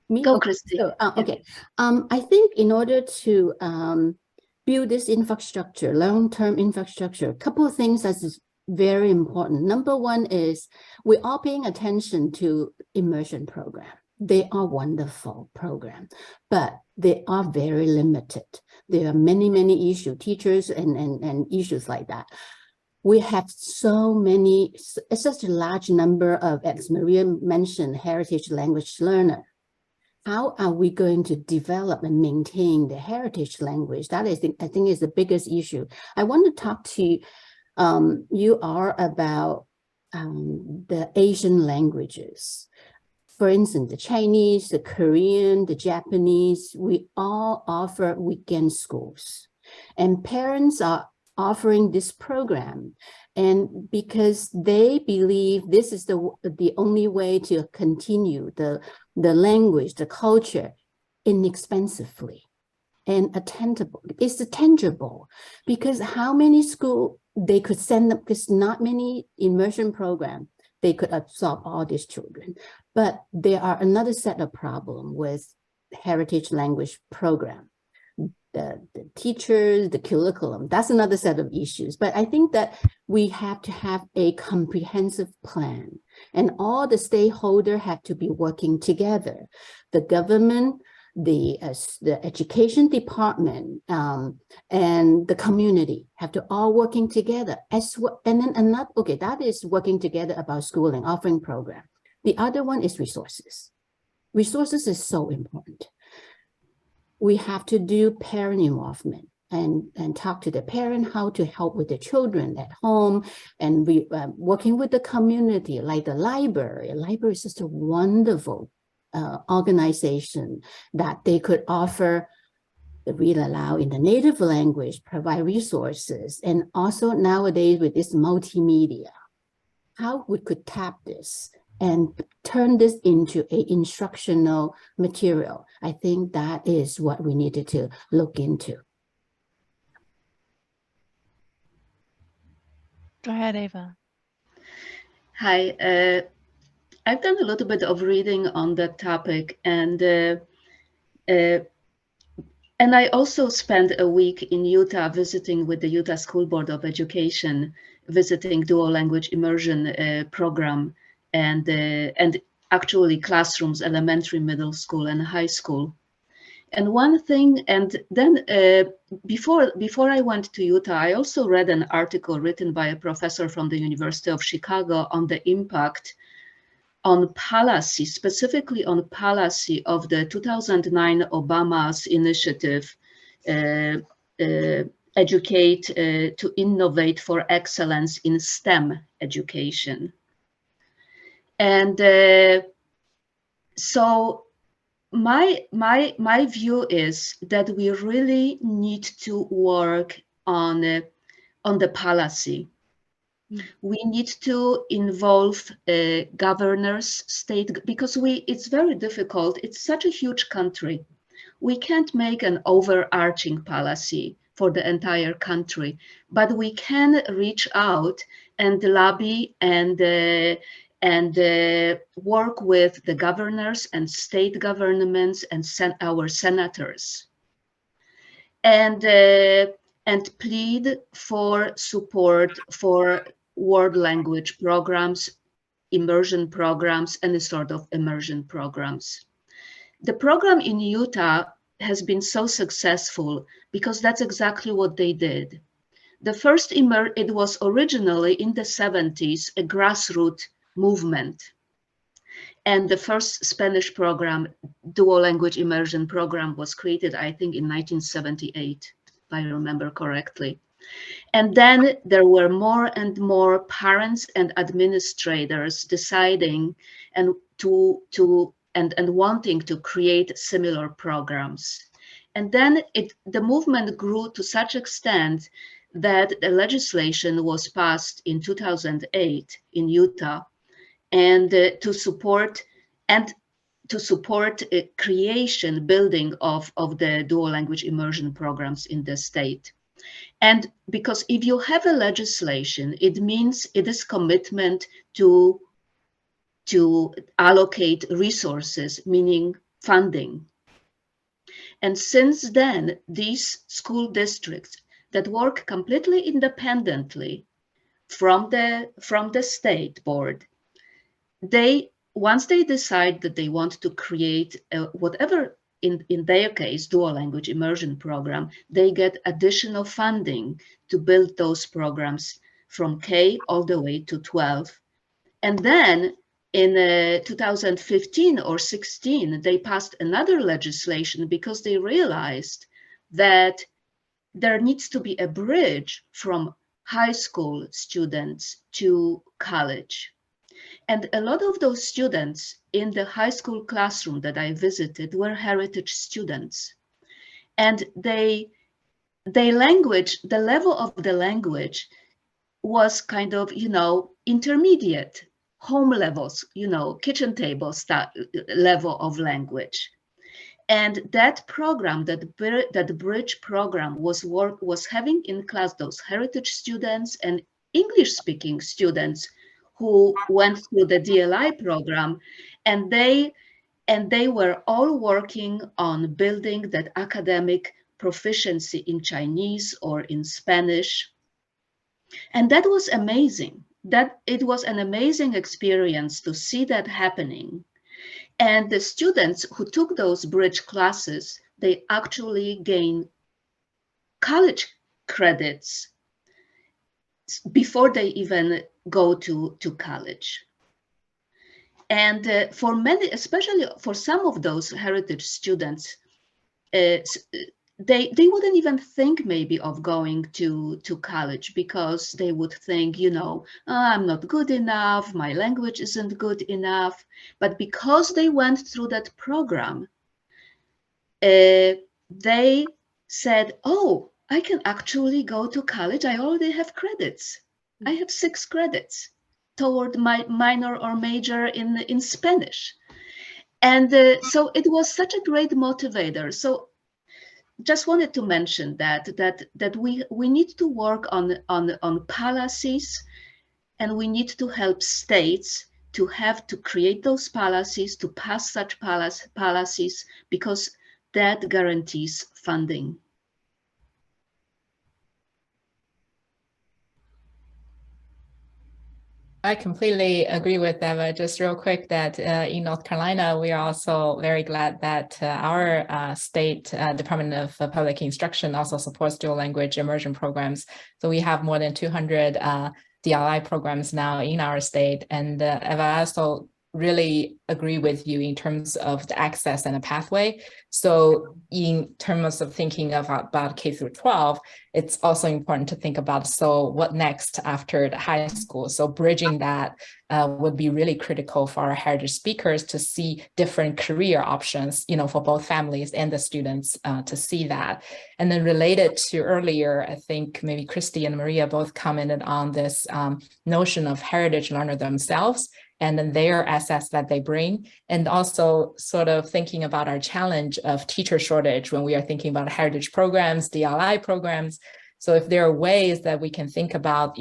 Me? Go, Okay. Christy. So, okay. I think in order to build this infrastructure, long-term infrastructure, a couple of things that's very important. Number one is we are paying attention to immersion program. They are wonderful program, but they are very limited. There are many, many issues, teachers and issues like that. We have so many, such a large number of, as Maria mentioned, heritage language learner. How are we going to develop and maintain the heritage language? That is, I think, is the biggest issue. I want to talk to you all about the Asian languages. For instance, the Chinese, the Korean, the Japanese, we all offer weekend schools. And parents are offering this program, and because they believe this is the only way to continue the language, the culture, inexpensively and attainable. It's tangible, because how many schools they could send them, because not many immersion programs they could absorb all these children. But there are another set of problems with heritage language program. The teachers, the curriculum, that's another set of issues. But I think that we have to have a comprehensive plan, and all the stakeholders have to be working together. The government, the education department, and the community have to all working together. As well, and then another, okay, that is working together about schooling, offering program. The other one is resources. Resources is so important. We have to do parent involvement and talk to the parent how to help with the children at home, and we working with the community, like the library. A library is just a wonderful organization that they could offer the read aloud in the native language, provide resources, and also nowadays with this multimedia, how we could tap this and turn this into an instructional material. I think that is what we needed to look into. Go ahead, Ava. Hi, I've done a little bit of reading on that topic, and I also spent a week in Utah visiting with the Utah School Board of Education, visiting dual language immersion program, and actually classrooms, elementary, middle school, and high school. And one thing, and then before I went to Utah, I also read an article written by a professor from the University of Chicago on the impact on policy, specifically on policy of the 2009 Obama's initiative, Educate to Innovate for Excellence in STEM Education. And so my view is that we really need to work on the policy. We need to involve governors, because it's very difficult. It's such a huge country. We can't make an overarching policy for the entire country, but we can reach out and lobby and work with the governors and state governments and our senators, and plead for support for world language programs, immersion programs, any sort of immersion programs. The program in Utah has been so successful because that's exactly what they did. The first it was originally in the 70s a grassroots movement. And the first Spanish program, dual language immersion program, was created, I think, in 1978, if I remember correctly. And then there were more and more parents and administrators deciding and wanting to create similar programs. And then the movement grew to such extent that the legislation was passed in 2008 in Utah, and to support building of the dual language immersion programs in the state. And because if you have a legislation, it means it is commitment to allocate resources, meaning funding. And since then, these school districts that work completely independently from the state board, once they decide that they want to create whatever, in their case, dual language immersion program, they get additional funding to build those programs from K all the way to 12. And then in 2015 or 16, they passed another legislation because they realized that there needs to be a bridge from high school students to college. And a lot of those students in the high school classroom that I visited were heritage students. And the level of the language was kind of, intermediate, home levels, kitchen table level of language. And that program, that bridge program was having in class those heritage students and English-speaking students who went through the DLI program, and they were all working on building that academic proficiency in Chinese or in Spanish. And that was amazing. That it was an amazing experience to see that happening. And the students who took those bridge classes, they actually gained college credits before they even go to college. And for many, especially for some of those heritage students, they wouldn't even think maybe of going to college, because they would think, I'm not good enough, my language isn't good enough. But because they went through that program, they said, oh, I can actually go to college. I already have credits. I have 6 credits toward my minor or major in Spanish. And so it was such a great motivator. So just wanted to mention that we need to work on policies, and we need to help states to create those policies, to pass such policies, because that guarantees funding. I completely agree with Eva. Just real quick, that in North Carolina, we are also very glad that our state Department of Public Instruction also supports dual language immersion programs. So we have more than 200 DLI programs now in our state. And Eva, I also really agree with you in terms of the access and the pathway. So in terms of thinking about K through 12, it's also important to think about, so what next after the high school? So bridging that would be really critical for our heritage speakers to see different career options, for both families and the students to see that. And then related to earlier, I think maybe Christy and Maria both commented on this notion of heritage learner themselves, and then their assets that they bring, and also sort of thinking about our challenge of teacher shortage when we are thinking about heritage programs, DLI programs. So if there are ways that we can think about,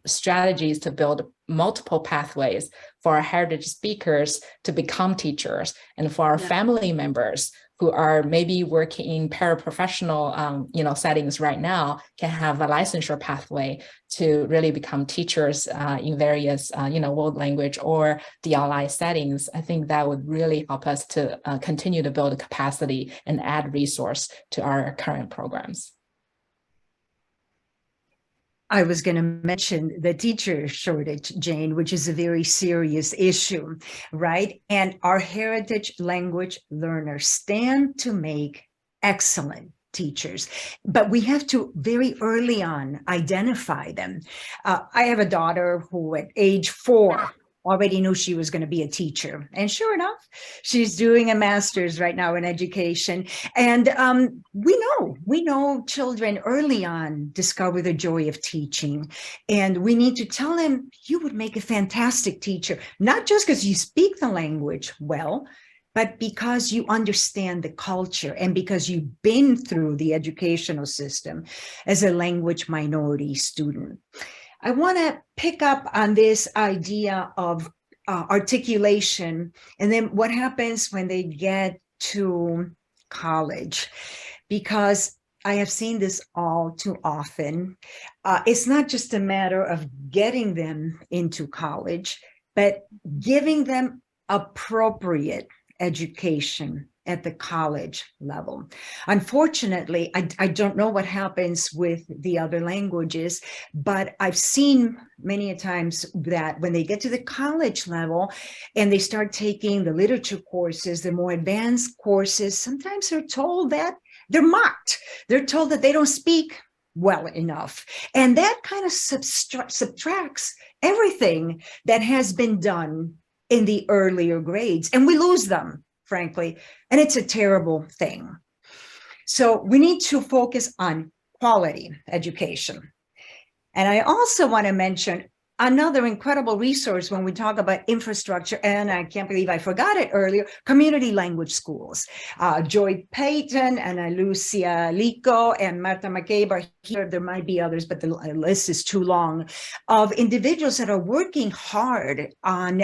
strategies to build multiple pathways for our heritage speakers to become teachers, and for our family members who are maybe working in paraprofessional, settings right now, can have a licensure pathway to really become teachers in various, world language or DLI settings. I think that would really help us to continue to build capacity and add resource to our current programs. I was going to mention the teacher shortage, Jane, which is a very serious issue, right? And our heritage language learners stand to make excellent teachers, but we have to very early on identify them. I have a daughter who at age 4 already knew she was going to be a teacher. And sure enough, she's doing a master's right now in education. And we know children early on discover the joy of teaching. And we need to tell them, you would make a fantastic teacher, not just because you speak the language well, but because you understand the culture and because you've been through the educational system as a language minority student. I want to pick up on this idea of articulation and then what happens when they get to college, because I have seen this all too often. It's not just a matter of getting them into college, but giving them appropriate education at the college level. Unfortunately, I don't know what happens with the other languages, but I've seen many a times that when they get to the college level and they start taking the literature courses, the more advanced courses, sometimes they're told that they're mocked. They're told that they don't speak well enough. And that kind of subtracts everything that has been done in the earlier grades, and we lose them, frankly, and it's a terrible thing. So we need to focus on quality education. And I also want to mention another incredible resource when we talk about infrastructure, and I can't believe I forgot it earlier, community language schools. Joy Payton and Lucia Lico and Marta McCabe are here. There might be others, but the list is too long, of individuals that are working hard on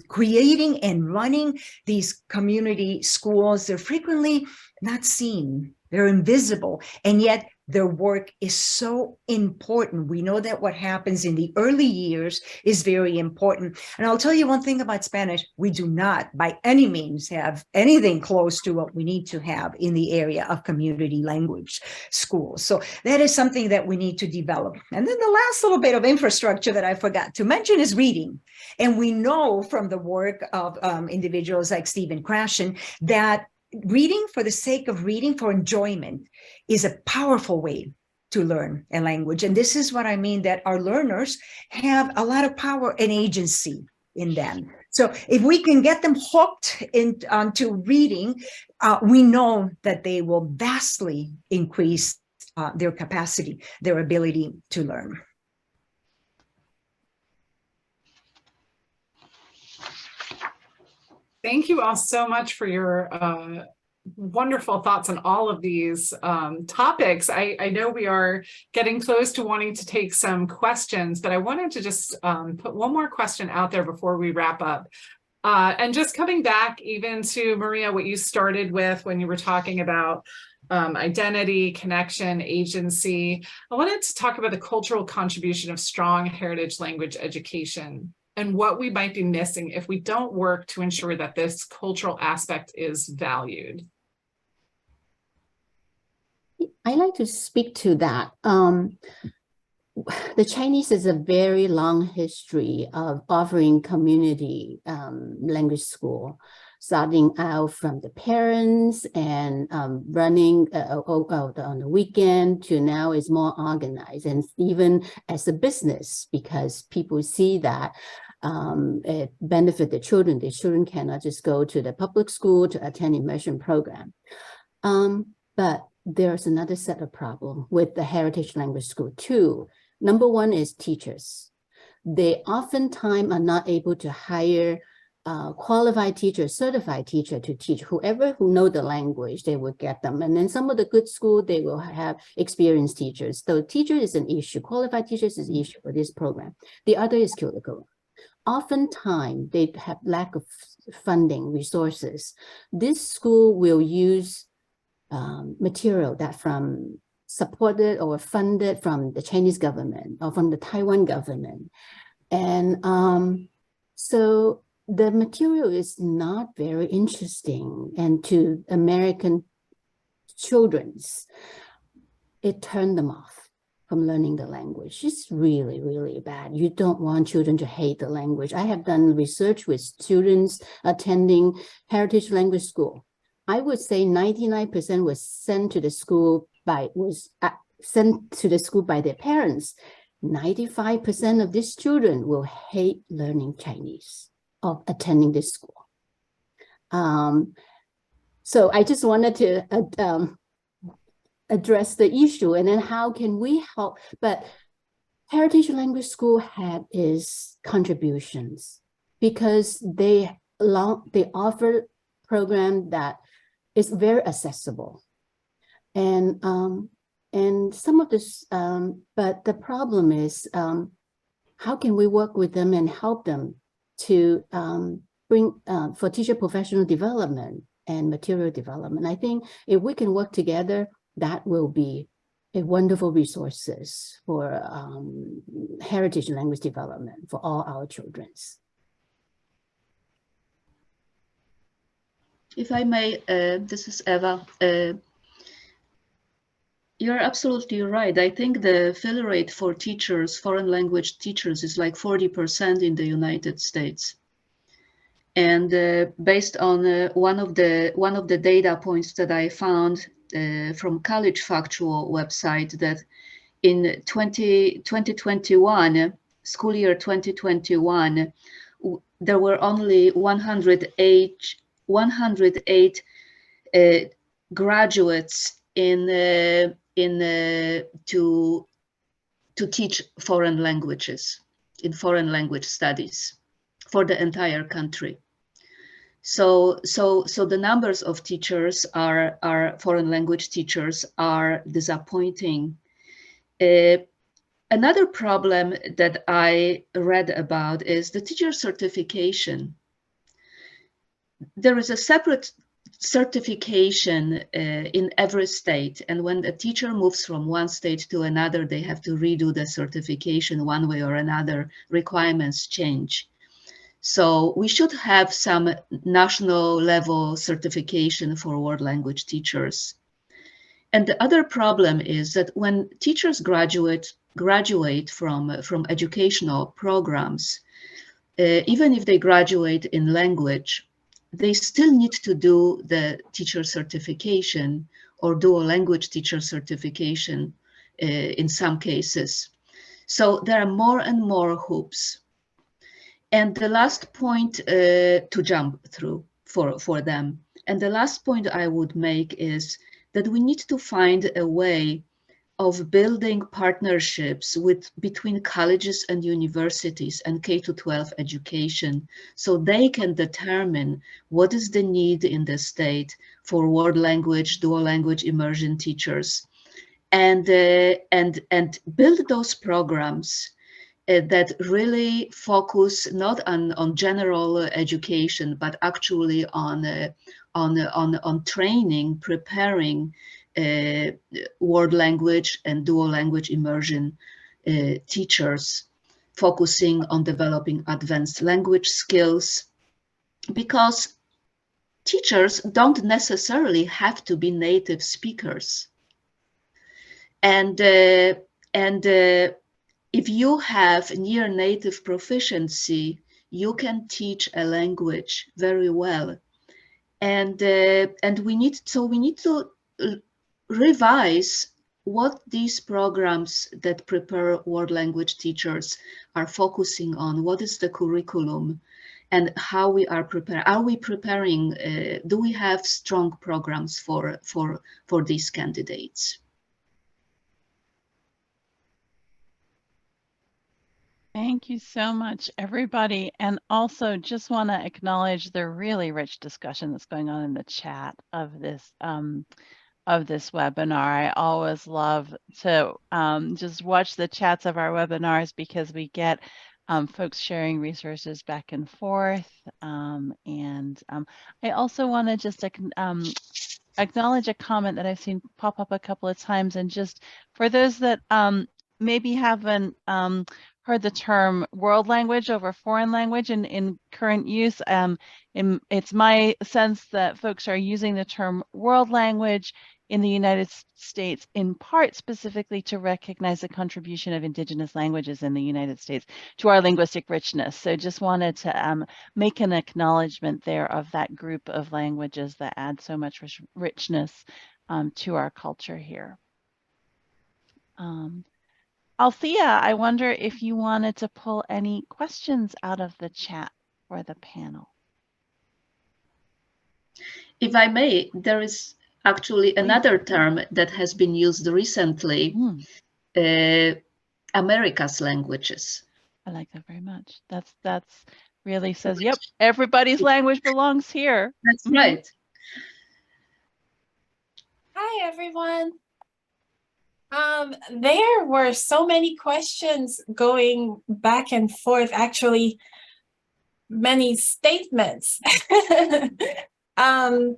creating and running these community schools. They're frequently not seen. They're invisible, and yet their work is so important. We know that what happens in the early years is very important. And I'll tell you one thing about Spanish, we do not by any means have anything close to what we need to have in the area of community language schools. So that is something that we need to develop. And then the last little bit of infrastructure that I forgot to mention is reading. And we know from the work of individuals like Stephen Krashen that reading for the sake of reading, for enjoyment, is a powerful way to learn a language. And this is what I mean, that our learners have a lot of power and agency in them. So if we can get them hooked onto reading, we know that they will vastly increase their capacity, their ability to learn. Thank you all so much for your wonderful thoughts on all of these topics. I know we are getting close to wanting to take some questions, but I wanted to just put one more question out there before we wrap up. And just coming back even to, Maria, what you started with when you were talking about identity, connection, agency, I wanted to talk about the cultural contribution of strong heritage language education and what we might be missing if we don't work to ensure that this cultural aspect is valued. I like to speak to that. The Chinese has a very long history of offering community language school, starting out from the parents and running on the weekend to now is more organized, and even as a business, because people see that it benefits the children. The children cannot just go to the public school to attend immersion program. But there's another set of problem with the heritage language school too. Number one is teachers. They oftentimes are not able to hire qualified teacher, certified teacher to teach. Whoever who know the language, they will get them. And then some of the good school, they will have experienced teachers. So teacher is an issue. Qualified teachers is an issue for this program. The other is curriculum. Oftentimes, they have lack of funding, resources. This school will use material that from supported or funded from the Chinese government or from the Taiwan government. And so the material is not very interesting, and to American children's, it turned them off from learning the language. It's really, really bad. You don't want children to hate the language. I have done research with students attending heritage language school. I would say 99% was sent to the school by their parents. 95% of these children will hate learning Chinese or attending this school. So I just wanted to address the issue, and then how can we help? But Heritage Language School had its contributions because they offer program that is very accessible, and some of this, but the problem is how can we work with them and help them to bring for teacher professional development and material development. I think if we can work together, that will be a wonderful resources for heritage language development for all our children. If I may, this is Eva. You're absolutely right. I think the fill rate for teachers, foreign language teachers, is like 40% in the United States. And based on one of the data points that I found from College Factual website, that in 2021, school year 2021, there were only 108 graduates to teach foreign languages in foreign language studies for the entire country. So the numbers of teachers are foreign language teachers are disappointing. Another problem that I read about is the teacher certification. There is a separate certification in every state, and when a teacher moves from one state to another, they have to redo the certification one way or another. Requirements change. So we should have some national level certification for world language teachers. And the other problem is that when teachers graduate from educational programs, even if they graduate in language, they still need to do the teacher certification or dual language teacher certification in some cases. So there are more and more hoops. And the last point to jump through for them. And the last point I would make is that we need to find a way of building partnerships between colleges and universities and K-12 education, so they can determine what is the need in the state for world language, dual language immersion teachers, and build those programs that really focus not on general education, but actually on training, preparing world language and dual language immersion teachers, focusing on developing advanced language skills, because teachers don't necessarily have to be native speakers. And if you have near native proficiency, you can teach a language very well. And we need to revise what these programs that prepare world language teachers are focusing on. What is the curriculum, and how we are preparing? Are we preparing? Do we have strong programs for these candidates? Thank you so much, everybody. And also just want to acknowledge the really rich discussion that's going on in the chat of this webinar. I always love to just watch the chats of our webinars because we get folks sharing resources back and forth. I also want to just acknowledge a comment that I've seen pop up a couple of times. And just for those that maybe haven't heard the term world language over foreign language in current use, it's my sense that folks are using the term world language in the United States, in part specifically to recognize the contribution of Indigenous languages in the United States to our linguistic richness. So just wanted to make an acknowledgement there of that group of languages that add so much richness to our culture here. Althea, I wonder if you wanted to pull any questions out of the chat for the panel. If I may, there is actually another term that has been used recently, America's languages. I like that very much. That's really says, yep, everybody's language belongs here. That's right. Hi, everyone. There were so many questions going back and forth, actually, many statements. I'm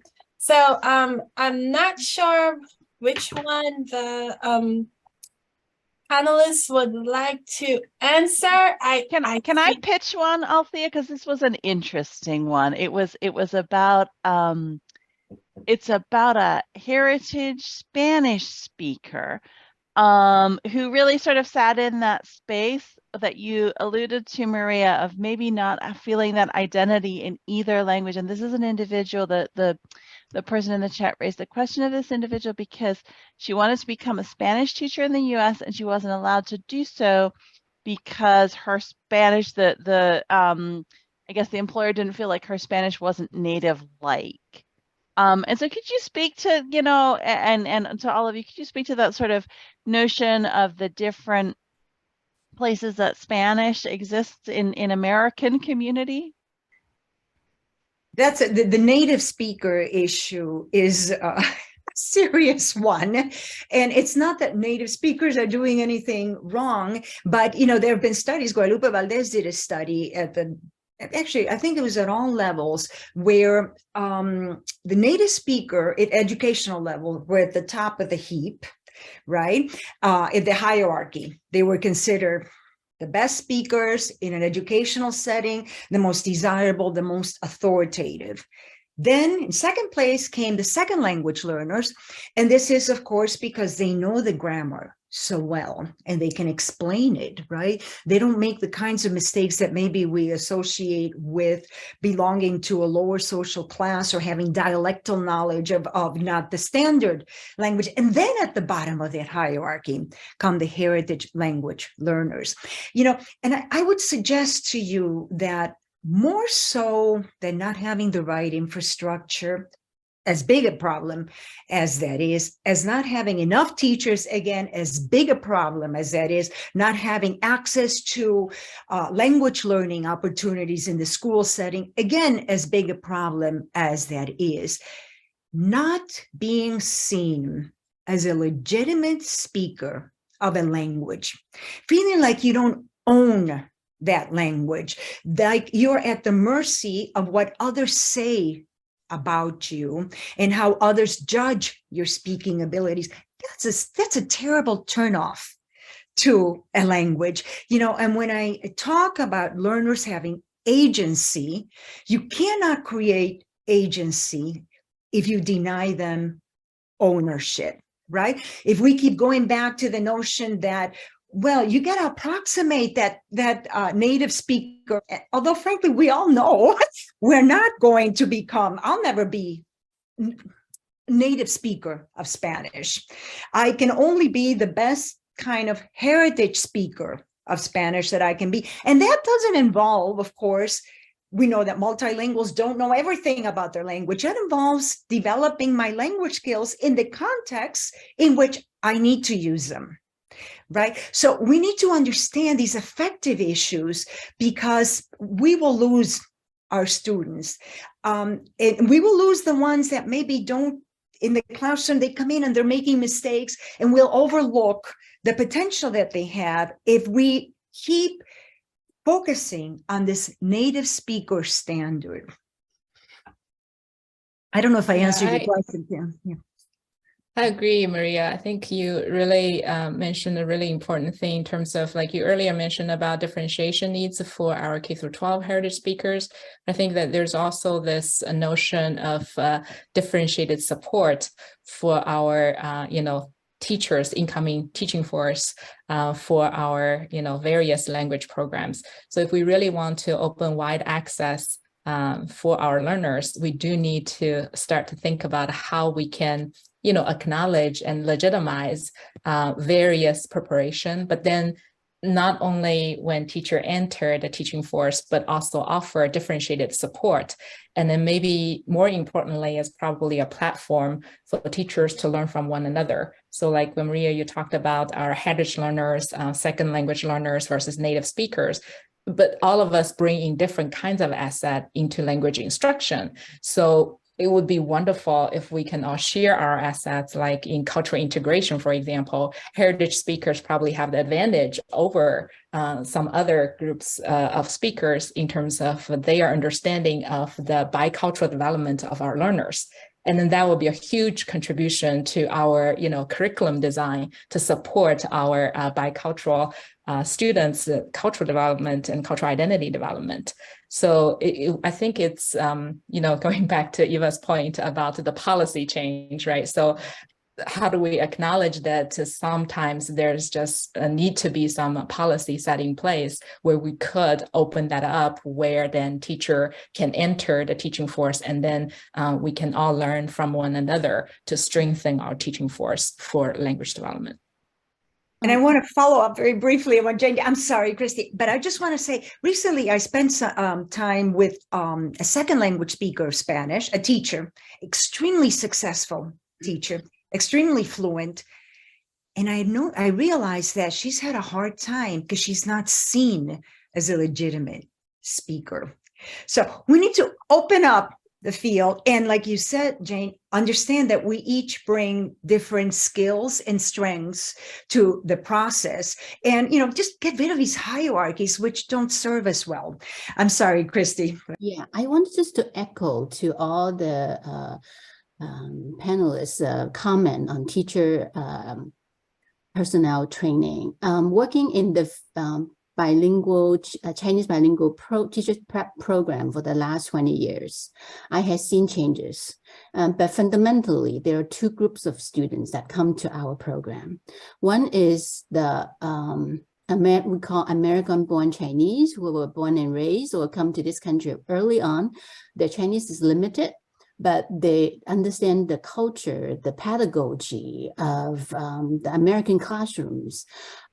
not sure which one the panelists would like to answer. Can I pitch one, Althea? Because this was an interesting one. It was about it's about a heritage Spanish speaker who really sort of sat in that space that you alluded to, Maria, of maybe not feeling that identity in either language. And this is an individual that the person in the chat raised the question of this individual because she wanted to become a Spanish teacher in the US and she wasn't allowed to do so because her Spanish, I guess the employer didn't feel like her Spanish wasn't native-like. And so could you speak to, you know, and to all of you, could you speak to that sort of notion of the different places that Spanish exists in American community? That's the native speaker issue is a serious one. And it's not that native speakers are doing anything wrong, but, you know, there have been studies. Guadalupe Valdez did a study actually, I think it was at all levels where the native speaker at educational level were at the top of the heap, right? In the hierarchy, they were considered the best speakers in an educational setting, the most desirable, the most authoritative. Then in second place came the second language learners. And this is, of course, because they know the grammar so well and they can explain it, right? They don't make the kinds of mistakes that maybe we associate with belonging to a lower social class or having dialectal knowledge of not the standard language. And then at the bottom of that hierarchy come the heritage language learners. You know, and I would suggest to you that more so than not having the right infrastructure, as big a problem as that is, as not having enough teachers, again, as big a problem as that is, not having access to language learning opportunities in the school setting, again, as big a problem as that is, not being seen as a legitimate speaker of a language, feeling like you don't own that language, like you're at the mercy of what others say about you and how others judge your speaking abilities. That's a terrible turnoff to a language, you know. And when I talk about learners having agency, you cannot create agency if you deny them ownership, right? If we keep going back to the notion that, well, you got to approximate that native speaker, although frankly, we all know we're not going to become, I'll never be native speaker of Spanish. I can only be the best kind of heritage speaker of Spanish that I can be. And that doesn't involve, of course, we know that multilinguals don't know everything about their language. That involves developing my language skills in the context in which I need to use them. Right. So we need to understand these affective issues because we will lose our students. And we will lose the ones that maybe don't in the classroom, they come in and they're making mistakes, and we'll overlook the potential that they have if we keep focusing on this native speaker standard. I don't know if I answered your question, Kim. Yeah. I agree, Maria. I think you really mentioned a really important thing in terms of, like you earlier mentioned about differentiation needs for our K through 12 heritage speakers. I think that there's also this notion of differentiated support for our, teachers, incoming teaching force for our, various language programs. So if we really want to open wide access for our learners, we do need to start to think about how we can acknowledge and legitimize various preparation, but then not only when teacher enter the teaching force, but also offer differentiated support. And then maybe more importantly is probably a platform for the teachers to learn from one another. So like when Maria, you talked about our heritage learners, second language learners versus native speakers, but all of us bring in different kinds of asset into language instruction. So it would be wonderful if we can all share our assets, like in cultural integration, for example. Heritage speakers probably have the advantage over some other groups of speakers in terms of their understanding of the bicultural development of our learners. And then that will be a huge contribution to our, curriculum design to support our bicultural students' cultural development and cultural identity development. So I think it's, going back to Eva's point about the policy change, right? So how do we acknowledge that sometimes there's just a need to be some policy set in place where we could open that up, where then teacher can enter the teaching force, and then we can all learn from one another to strengthen our teaching force for language development. And I want to follow up very briefly on what Jane, I'm sorry, Christy, but I just want to say, recently I spent some time with a second language speaker of Spanish, a teacher, extremely successful teacher, extremely fluent. And I realized that she's had a hard time because she's not seen as a legitimate speaker. So we need to open up the field. And like you said, Jane, understand that we each bring different skills and strengths to the process. And, just get rid of these hierarchies, which don't serve us well. I'm sorry, Christy. Yeah, I wanted just to echo to all the panelists' comment on teacher personnel training. Working in the bilingual Chinese bilingual teachers prep program for the last 20 years, I have seen changes, but fundamentally there are two groups of students that come to our program. One is the we call American-born Chinese, who were born and raised or come to this country early on. Their Chinese is limited, but they understand the culture, the pedagogy of the American classrooms.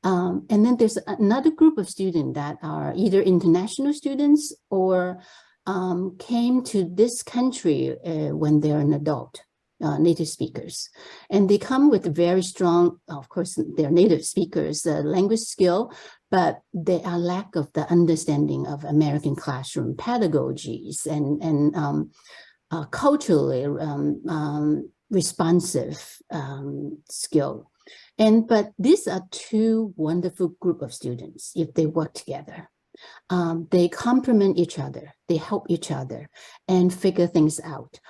And then there's another group of students that are either international students or came to this country when they're an adult, native speakers. And they come with very strong, of course, they're native speakers, language skill, but they are lack of the understanding of American classroom pedagogies and culturally responsive skill. But these are two wonderful group of students if they work together. They complement each other, they help each other and figure things out.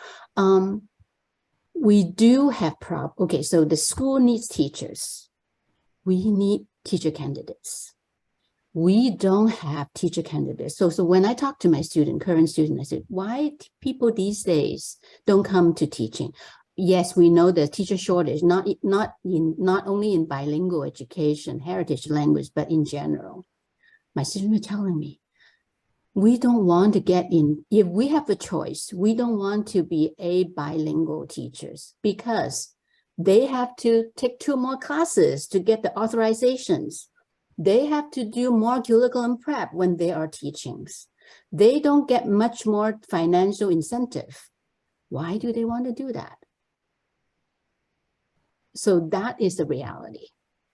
We do have okay, so the school needs teachers. We need teacher candidates. We don't have teacher candidates. So when I talk to my current student, I said, why people these days don't come to teaching? Yes, we know the teacher shortage, not only in bilingual education, heritage language, but in general. My students are telling me, we don't want to get in, if we have a choice, we don't want to be a bilingual teachers because they have to take 2 more classes to get the authorizations. They have to do more curriculum prep when they are teachings. They don't get much more financial incentive. Why do they want to do that? So that is the reality.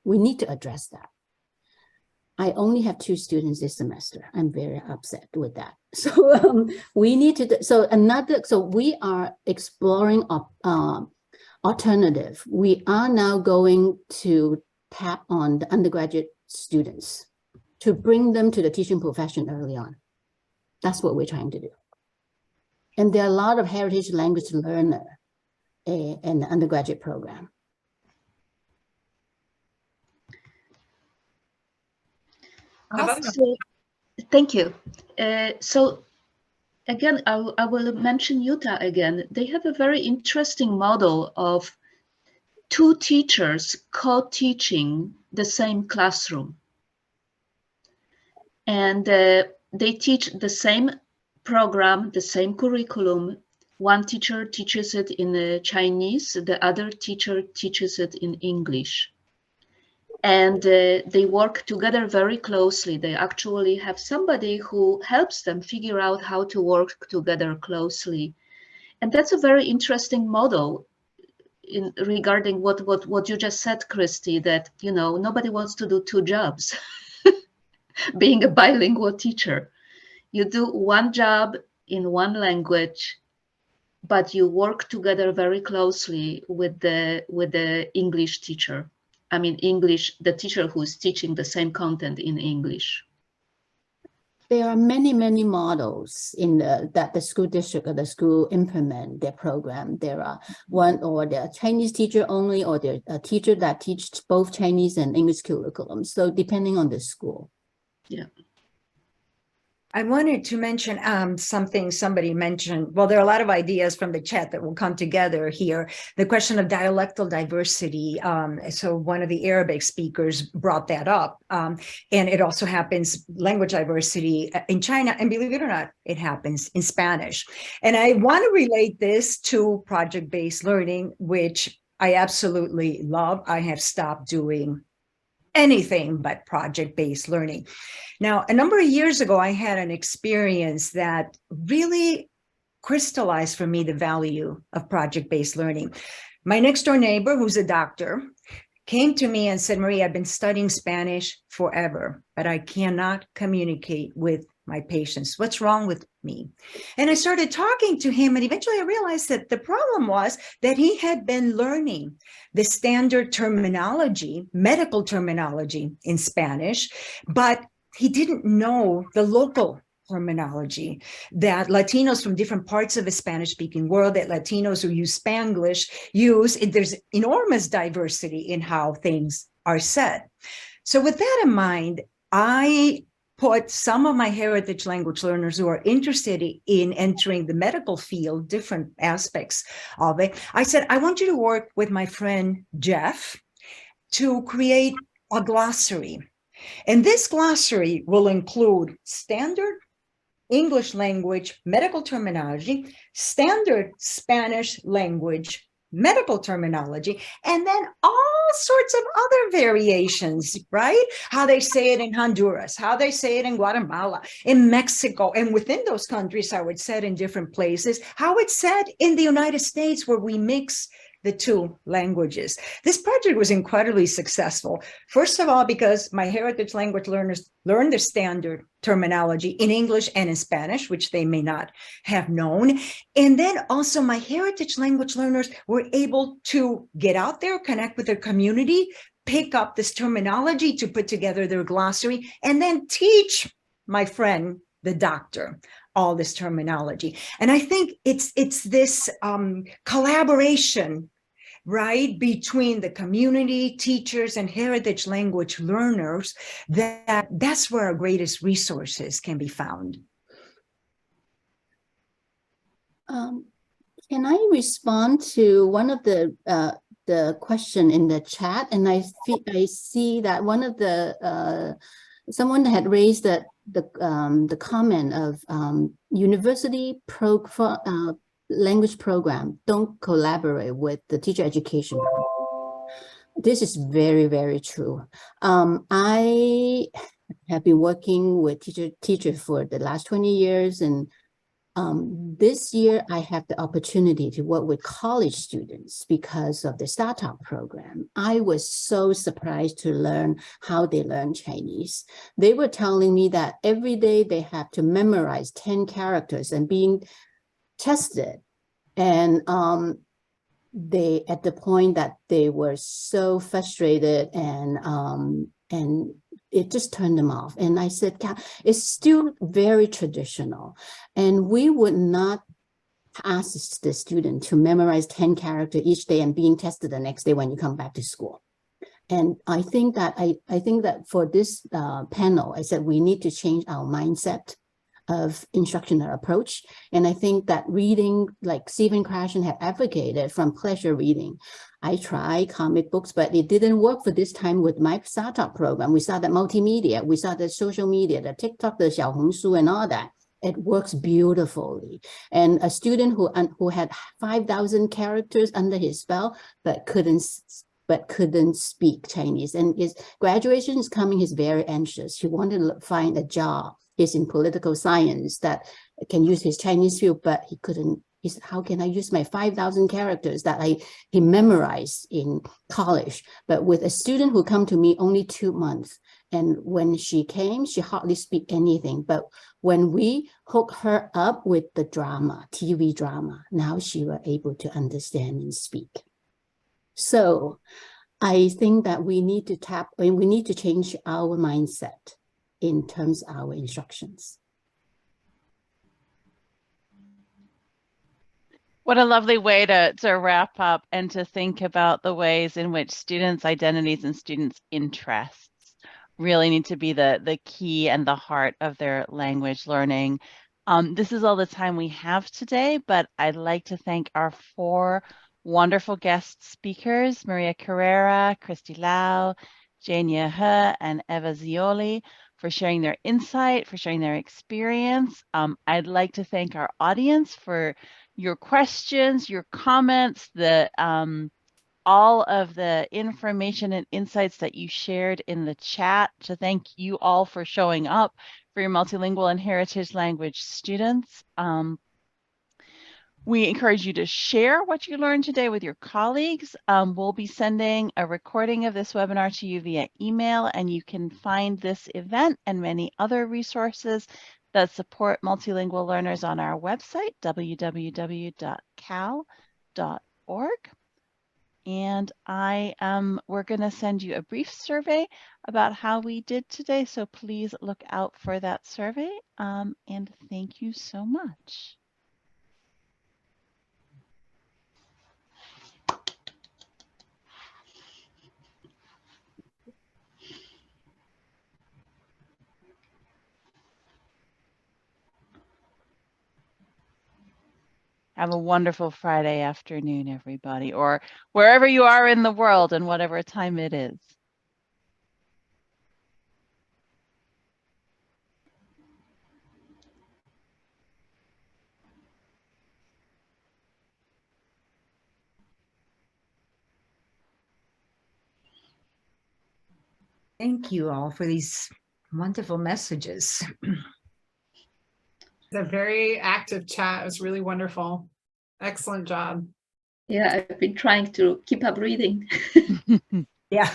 We need to address that. I only have 2 students this semester. I'm very upset with that. So we need to, so we are exploring alternative. We are now going to tap on the undergraduate students to bring them to the teaching profession early on. That's what we're trying to do. And there are a lot of heritage language learner in the undergraduate program. So, thank you. So again, I will mention Utah again. They have a very interesting model of two teachers co-teaching the same classroom. And they teach the same program, the same curriculum. One teacher teaches it in Chinese, the other teacher teaches it in English. And they work together very closely. They actually have somebody who helps them figure out how to work together closely. And that's a very interesting model in regarding what you just said, Christy, that, you know, nobody wants to do two jobs. Being a bilingual teacher, you do one job in one language, but you work together very closely with the English teacher. I mean, the teacher who is teaching the same content in English. There are many models in that the school district or the school implement their program. There are one or the Chinese teacher only, or the teacher that teaches both Chinese and English curriculum. So depending on the school. Yeah. I wanted to mention something somebody mentioned. Well, there are a lot of ideas from the chat that will come together here. The question of dialectal diversity. So one of the Arabic speakers brought that up. And it also happens, language diversity in China. And believe it or not, it happens in Spanish. And I want to relate this to project-based learning, which I absolutely love. I have stopped doing anything but project-based learning. Now, a number of years ago, I had an experience that really crystallized for me the value of project-based learning. My next door neighbor, who's a doctor, came to me and said, Maria, I've been studying Spanish forever, but I cannot communicate with my patients. What's wrong with me? And I started talking to him, and eventually I realized that the problem was that he had been learning the standard terminology, medical terminology in Spanish, but he didn't know the local terminology that Latinos from different parts of the Spanish-speaking world, that Latinos who use Spanglish use. There's enormous diversity in how things are said. So with that in mind, I put some of my heritage language learners who are interested in entering the medical field, different aspects of it. I said, I want you to work with my friend Jeff to create a glossary. And this glossary will include standard English language medical terminology, standard Spanish language medical terminology, and then all sorts of other variations, right? How they say it in Honduras, how they say it in Guatemala, in Mexico, and within those countries, how it's said in different places, how it's said in the United States, where we mix the two languages. This project was incredibly successful. First of all, because my heritage language learners learned the standard terminology in English and in Spanish, which they may not have known. And then also my heritage language learners were able to get out there, connect with their community, pick up this terminology to put together their glossary, and then teach my friend, the doctor, all this terminology. And I think it's this collaboration, right, between the community, teachers, and heritage language learners, that's where our greatest resources can be found. Can I respond to one of the question in the chat? And I see that one of the someone had raised the comment of university language program don't collaborate with the teacher education program. This is very, very true. I have been working with teachers for the last 20 years, and this year I have the opportunity to work with college students because of the startup program. I was so surprised to learn how they learn Chinese. They were telling me that every day they have to memorize 10 characters and being tested, and they at the point that they were so frustrated, and it just turned them off. And I said, it's still very traditional, and we would not ask the student to memorize 10 characters each day and being tested the next day when you come back to school. And I think that for this panel, I said we need to change our mindset of instructional approach. And I think that reading, like Stephen Krashen have advocated, from pleasure reading. I tried comic books, but it didn't work for this time with my startup program. We started multimedia, we started social media, the TikTok, the Xiaohongshu and all that. It works beautifully. And a student who had 5,000 characters under his spell, but couldn't speak Chinese. And his graduation is coming, he's very anxious. He wanted to find a job. He's in political science that can use his Chinese field, but he couldn't. He said, how can I use my 5,000 characters that he memorized in college? But with a student who come to me only 2 months, and when she came, she hardly speak anything. But when we hook her up with the drama, TV drama, now she was able to understand and speak. So I think that we need to change our mindset in terms of our instructions. What a lovely way to wrap up and to think about the ways in which students' identities and students' interests really need to be the key and the heart of their language learning. This is all the time we have today, but I'd like to thank our 4 wonderful guest speakers, Maria Carrera, Christy Lau, Jania He, and Eva Zioli, for sharing their insight, for sharing their experience. I'd like to thank our audience for your questions, your comments, all of the information and insights that you shared in the chat. To thank you all for showing up, for your multilingual and heritage language students. We encourage you to share what you learned today with your colleagues. We'll be sending a recording of this webinar to you via email, and you can find this event and many other resources that support multilingual learners on our website, www.cal.org. And we're going to send you a brief survey about how we did today, so please look out for that survey. And thank you so much. Have a wonderful Friday afternoon, everybody, or wherever you are in the world and whatever time it is. Thank you all for these wonderful messages. The very active chat. It was really wonderful. Excellent job. Yeah, I've been trying to keep up reading. Yeah.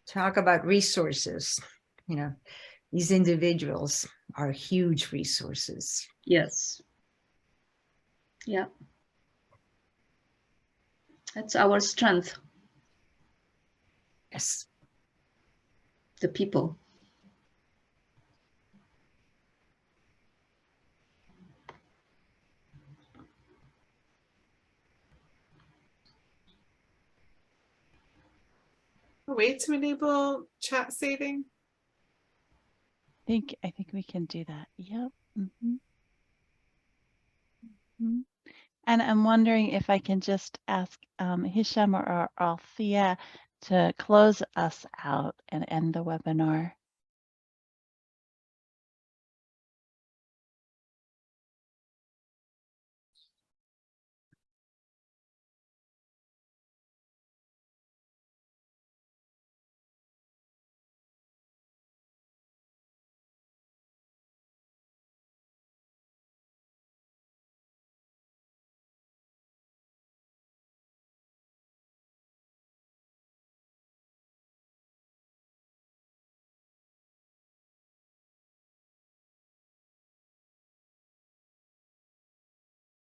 Talk about resources. You know, these individuals are huge resources. Yes. Yeah. That's our strength. Yes. The people. A way to enable chat saving. I think we can do that. Yep. And I'm wondering if I can just ask Hisham or Althea to close us out and end the webinar.